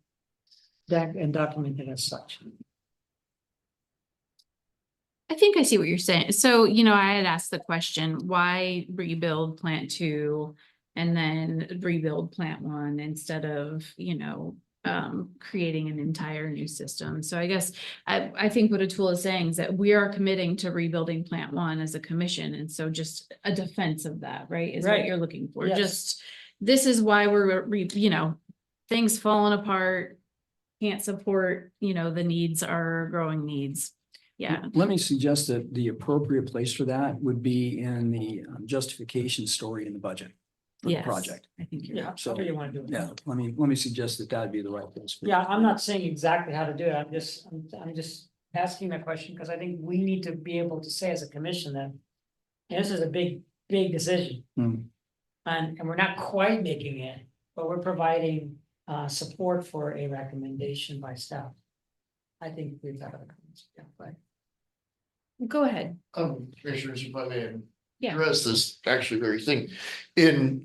And documented as such. I think I see what you're saying. So, you know, I had asked the question, why rebuild plant 2 and then rebuild plant 1 instead of, you know, creating an entire new system. So I guess I think what Atul is saying is that we are committing to rebuilding plant 1 as a commission. And so just a defense of that, right, is what Right. you're looking for. Yes. Just, this is why we're, you know, things falling apart, can't support, you know, the needs, our growing needs. Yeah. Let me suggest that the appropriate place for that would be in the justification story in the budget for the Yes. project. I think you're Yeah, So, however you want to do it. Yeah, let me suggest that that'd be the right place. for it. Yeah, I'm not saying exactly how to do it. I'm just asking that question because I think we need to be able to say as a commission that this is a big decision. Hmm. And we're not quite making it, but we're providing support for a recommendation by staff. I think we've got to, yeah, but Go ahead. Commissioners, if I may Yeah. address this actually very thing.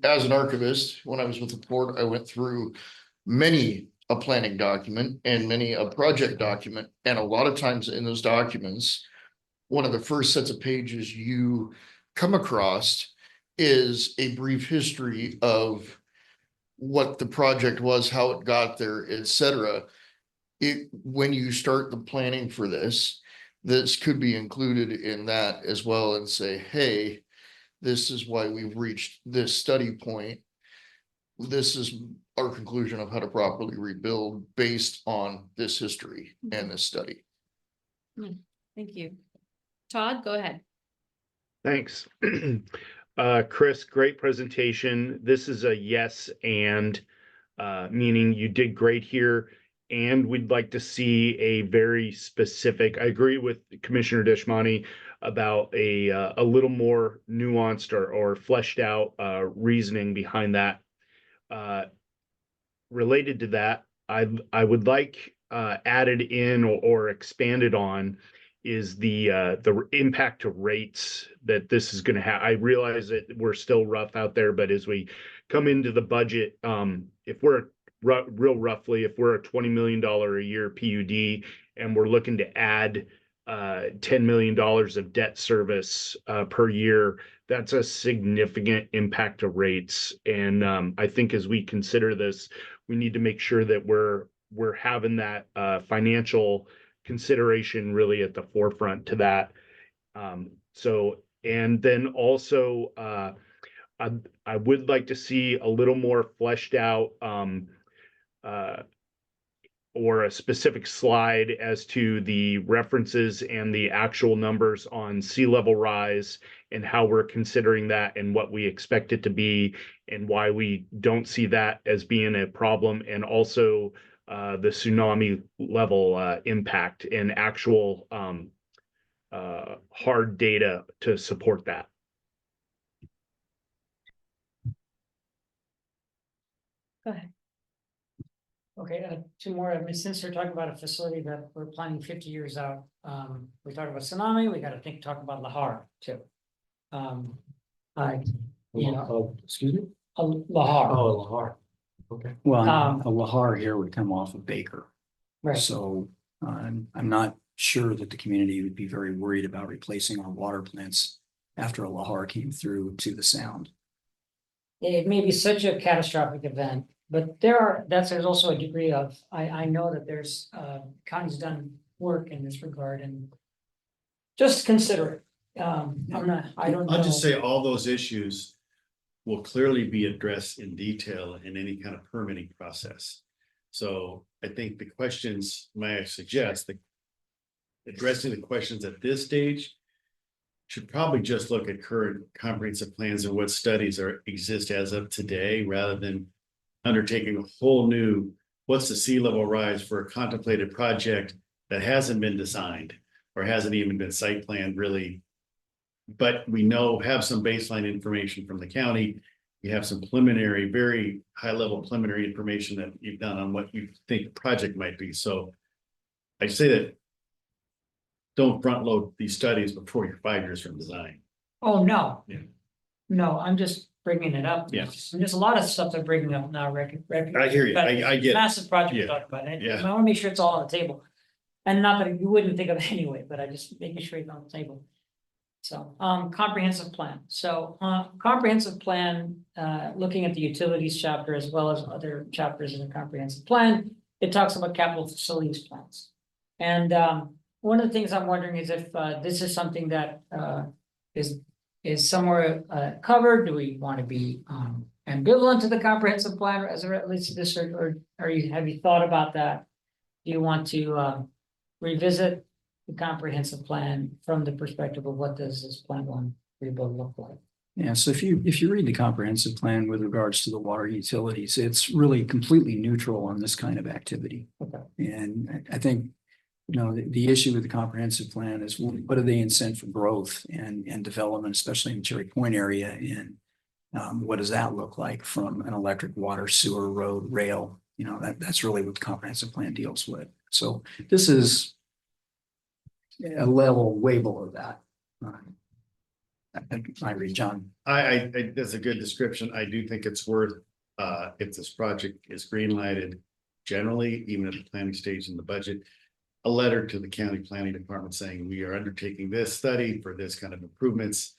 As an archivist, when I was with the port, I went through many a planning document and many a project document. And a lot of times in those documents, one of the first sets of pages you come across is a brief history of what the project was, how it got there, etc. When you start the planning for this could be included in that as well and say, hey, this is why we've reached this study point. This is our conclusion of how to properly rebuild based on this history and this study. Thank you. Todd, go ahead. Thanks. Chris, great presentation. This is a yes and meaning you did great here. And we'd like to see a very specific, I agree with Commissioner Deshmani about a little more nuanced or fleshed out reasoning behind that. Related to that, I would like added in or expanded on is the impact to rates that this is going to have. I realize that we're still rough out there, but as we come into the budget, if we're real roughly, if we're a $20 million a year PUD and we're looking to add $10 million of debt service per year, that's a significant impact to rates. And I think as we consider this, we need to make sure that we're having that financial consideration really at the forefront to that. And then also I would like to see a little more fleshed out or a specific slide as to the references and the actual numbers on sea level rise and how we're considering that and what we expect it to be and why we don't see that as being a problem, and also the tsunami level impact and actual hard data to support that. Go ahead. okay, two more. I mean, since we're talking about a facility that we're planning 50 years out, we talk about tsunami, we got to talk about Lahar too. You know, Excuse me? Lahar, Oh, Lahar. Okay. Well, Um, a lahar here would come off of Baker. right? So I'm not sure that the community would be very worried about replacing our water plants after a lahar came through to the sound. It may be such a catastrophic event, but there's also a degree of, I know that there's, county's done work in this regard and just consider it. I don't know. I'll just say all those issues will clearly be addressed in detail in any kind of permitting process. So I think the questions, may I suggest, that addressing the questions at this stage should probably just look at current comprehensive plans and what studies exist as of today, rather than undertaking a whole new, what's the sea level rise for a contemplated project that hasn't been designed or hasn't even been site planned really. But we have some baseline information from the county. You have some preliminary, very high level preliminary information that you've done on what you think the project might be. So I say that don't front load these studies before you're 5 years from design. Oh, no. Yeah. No, I'm just bringing it up. Yeah. And there's a lot of stuff they're bringing up now, I hear you. I get it. Massive project Yeah. to talk about, and Yeah. I wanna make sure it's all on the table. And not that you wouldn't think of it anyway, but I just making sure it's on the table. So, comprehensive plan. So, comprehensive plan, looking at the utilities chapter as well as other chapters in the comprehensive plan, it talks about capital facilities plans. And, one of the things I'm wondering is if, this is something that, is somewhere, covered. Do we want to be, ambivalent to the comprehensive plan as it relates to this, or have you thought about that? Do you want to, revisit the comprehensive plan from the perspective of what does this plan one rebuild look like? Yeah, so if you read the comprehensive plan with regards to the water utilities, it's really completely neutral on this kind of activity. Okay. And I think, the issue with the comprehensive plan is what do they incent for growth and development, especially in the Cherry Point area, and what does that look like from an electric, water, sewer, road, rail? That's really what the comprehensive plan deals with. So this is a level way below that. I read John. I that's a good description. I do think it's worth, if this project is green lighted, generally, even at the planning stage in the budget, a letter to the county planning department saying we are undertaking this study for this kind of improvements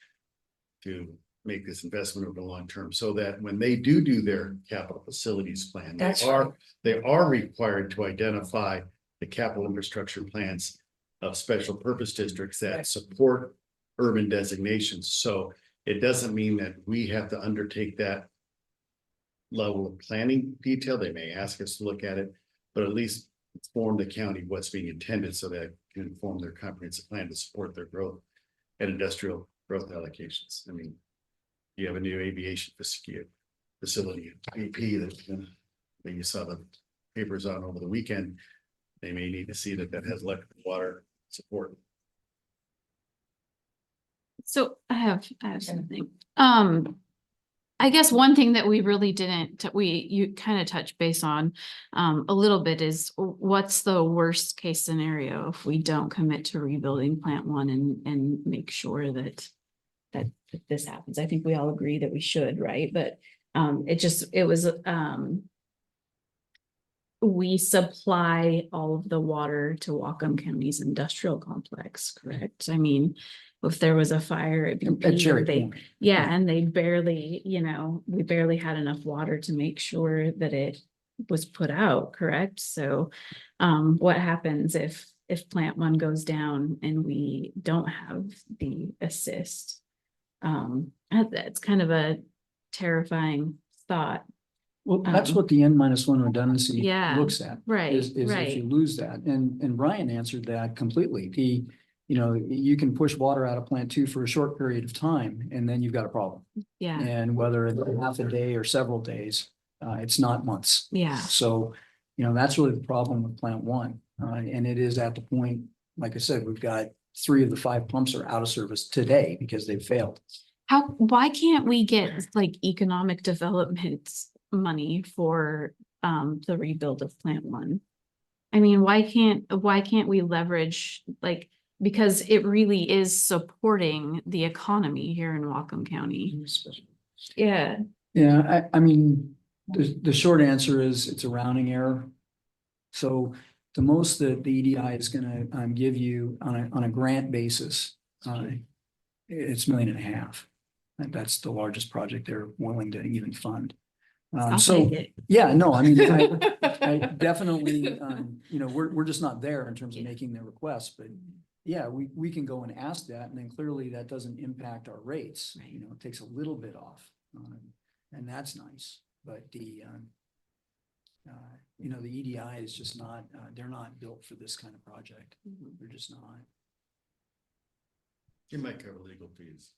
to make this investment over the long term, so that when they do their capital facilities plan, That's they are required to identify the capital infrastructure plans of special purpose districts that Right. support urban designations. So it doesn't mean that we have to undertake that level of planning detail. They may ask us to look at it, but at least inform the county what's being intended so that it can inform their comprehensive plan to support their growth and industrial growth allocations. I mean, you have a new aviation facility, AP, that you saw the papers on over the weekend. They may need to see that has electric water support. So I have something. I guess one thing that we really didn't, you kind of touched base on a little bit is what's the worst case scenario if we don't commit to rebuilding plant one and make sure that this happens. I think we all agree that we should, right? But we supply all of the water to Whatcom County's industrial complex, correct? I mean, if there was a fire, it'd be At Cherry Point. yeah, and they barely, we barely had enough water to make sure that it was put out, correct? So what happens if plant one goes down and we don't have the assist? That's kind of a terrifying thought. Well, that's what the N-1 redundancy Yeah, looks at. right, Is if right. you lose that. And Brian answered that completely. You can push water out of plant 2 for a short period of time, and then you've got a problem. Yeah, And whether it's half a day or several days, it's not months. yeah, So, that's really the problem with plant 1. And it is at the point, like I said, we've got 3 of the 5 pumps are out of service today because they've failed. why can't we get like economic development money for the rebuild of plant 1? I mean, why can't we leverage, like, because it really is supporting the economy here in Whatcom County. Yeah, Yeah, I mean, the short answer is it's a rounding error. So the most that the EDI is gonna give you on a grant basis, it's $1.5 million. And that's the largest project they're willing to even fund. I'll So, take it. yeah, no, I mean, I definitely, we're just not there in terms of making the request, but yeah, we can go and ask that, and then clearly that doesn't impact our rates, you know, it takes a little bit off. And that's nice, but you know, the EDI is just not, they're not built for this kind of project. They're just not. You might cover legal fees.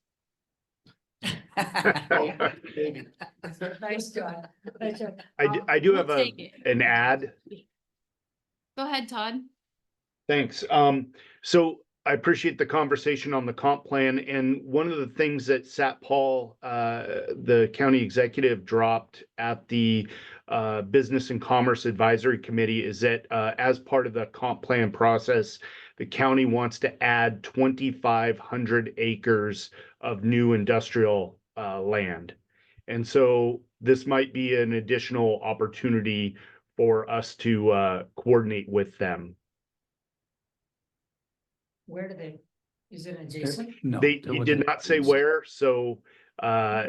Nice job. Nice job. I do We'll have take it. an ad. Go ahead, Todd. Thanks. So I appreciate the conversation on the comp plan, and one of the things that Sat Paul, the county executive, dropped at the Business and Commerce Advisory Committee is that as part of the comp plan process, the county wants to add 2,500 acres of new industrial land. And so this might be an additional opportunity for us to coordinate with them. Where do they, is it adjacent? No. He did not say where, so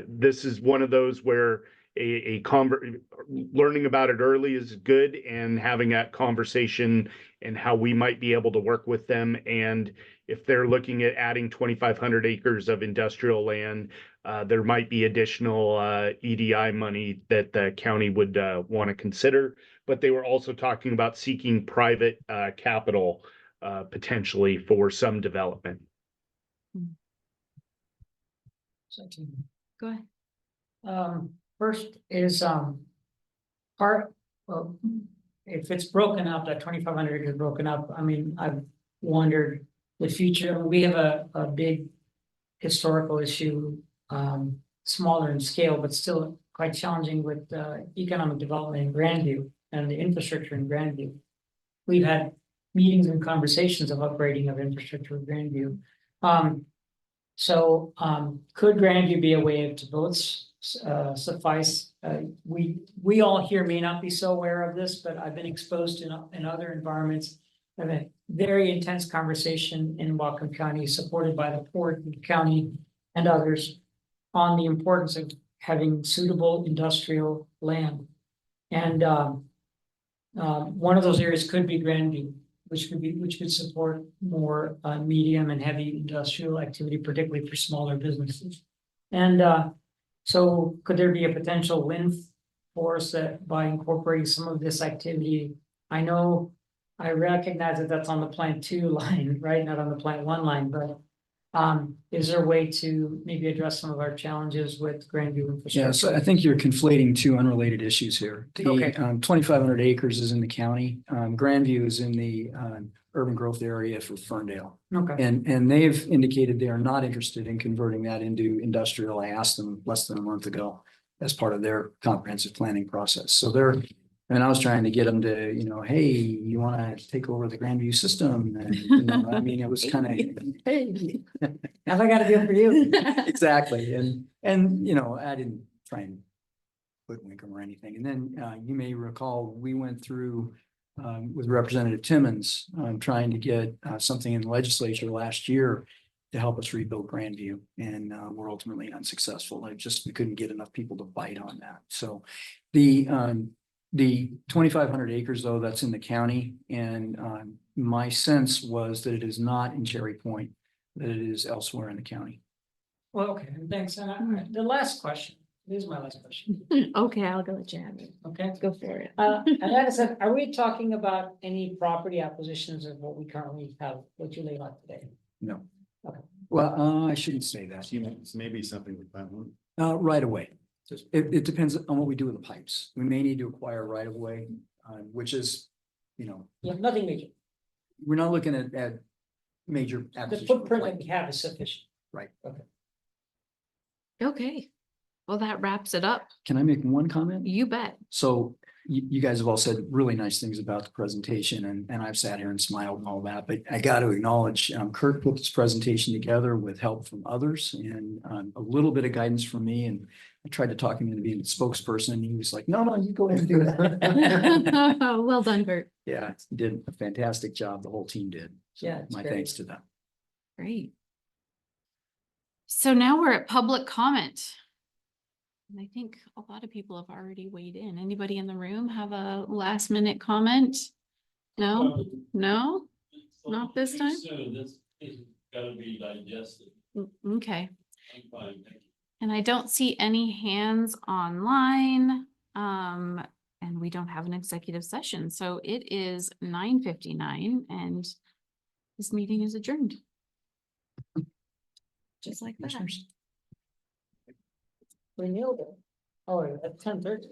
this is one of those where learning about it early is good, and having that conversation and how we might be able to work with them. And if they're looking at adding 2,500 acres of industrial land, there might be additional EDI money that the county would want to consider. But they were also talking about seeking private capital potentially for some development. Go ahead. First is, part, well, if it's broken up, that 2,500 acres broken up, I mean, I've wondered the future, we have a big historical issue, smaller in scale, but still quite challenging with, economic development in Grandview and the infrastructure in Grandview. We've had meetings and conversations of upgrading of infrastructure in Grandview. Could Grandview be a way to both suffice? We all here may not be so aware of this, but I've been exposed in other environments. I've had very intense conversation in Whatcom County, supported by the port, the county, and others, on the importance of having suitable industrial land. And one of those areas could be Grandview, which could support more medium and heavy industrial activity, particularly for smaller businesses. And so could there be a potential win for us that by incorporating some of this activity? I know, I recognize that that's on the plant 2 line, right? Not on the plant 1 line, but is there a way to maybe address some of our challenges with Grandview infrastructure? Yeah, so I think you're conflating two unrelated issues here. Okay. 2,500 acres is in the county. Grandview is in the urban growth area for Ferndale. Okay, And they've indicated they are not interested in converting that into industrial. I asked them less than a month ago as part of their comprehensive planning process. So and I was trying to get them to, you know, hey, you want to take over the Grandview system? And, you know, I mean, it was kind of, hey. how's I got to do it for you? Exactly. And, you know, I didn't try and hoodwink them or anything. And then you may recall, we went through with Representative Timmons, trying to get something in the legislature last year to help us rebuild Grandview. And we're ultimately unsuccessful. We couldn't get enough people to bite on that. So the 2,500 acres, though, that's in the county. And my sense was that it is not in Cherry Point, that it is elsewhere in the county. Well, okay, thanks. And the last question, this is my last question, Okay, I'll go with Janet. okay? Go for it. And that is, are we talking about any property acquisitions of what we currently have, what you laid out today? No. Okay. Well, I shouldn't say that. It's maybe something we find one. Right away. It depends on what we do with the pipes. We may need to acquire right of way, which is, you know, Yeah, nothing major. we're not looking at major The acquisition. footprint that we have is sufficient. Right. Okay. Okay, well, that wraps it up. Can I make one comment? You bet. So you guys have all said really nice things about the presentation, and I've sat here and smiled and all that, but I got to acknowledge, Kurt put this presentation together with help from others and a little bit of guidance from me, and I tried to talk him into being the spokesperson, and he was like, no, you go ahead and do that. Well done, Kurt. Yeah, he did a fantastic job. The whole team did. So Yeah, it's my great. thanks to them. Great. So now we're at public comment. And I think a lot of people have already weighed in. Anybody in the room have a last minute comment? No? No? Not this time? So this It's gotta be digested. Okay, I'm fine, thank you. and I don't see any hands online. And we don't have an executive session, so it is 9:59 and this meeting is adjourned. Just like that. We nailed it. Oh, at 10:30.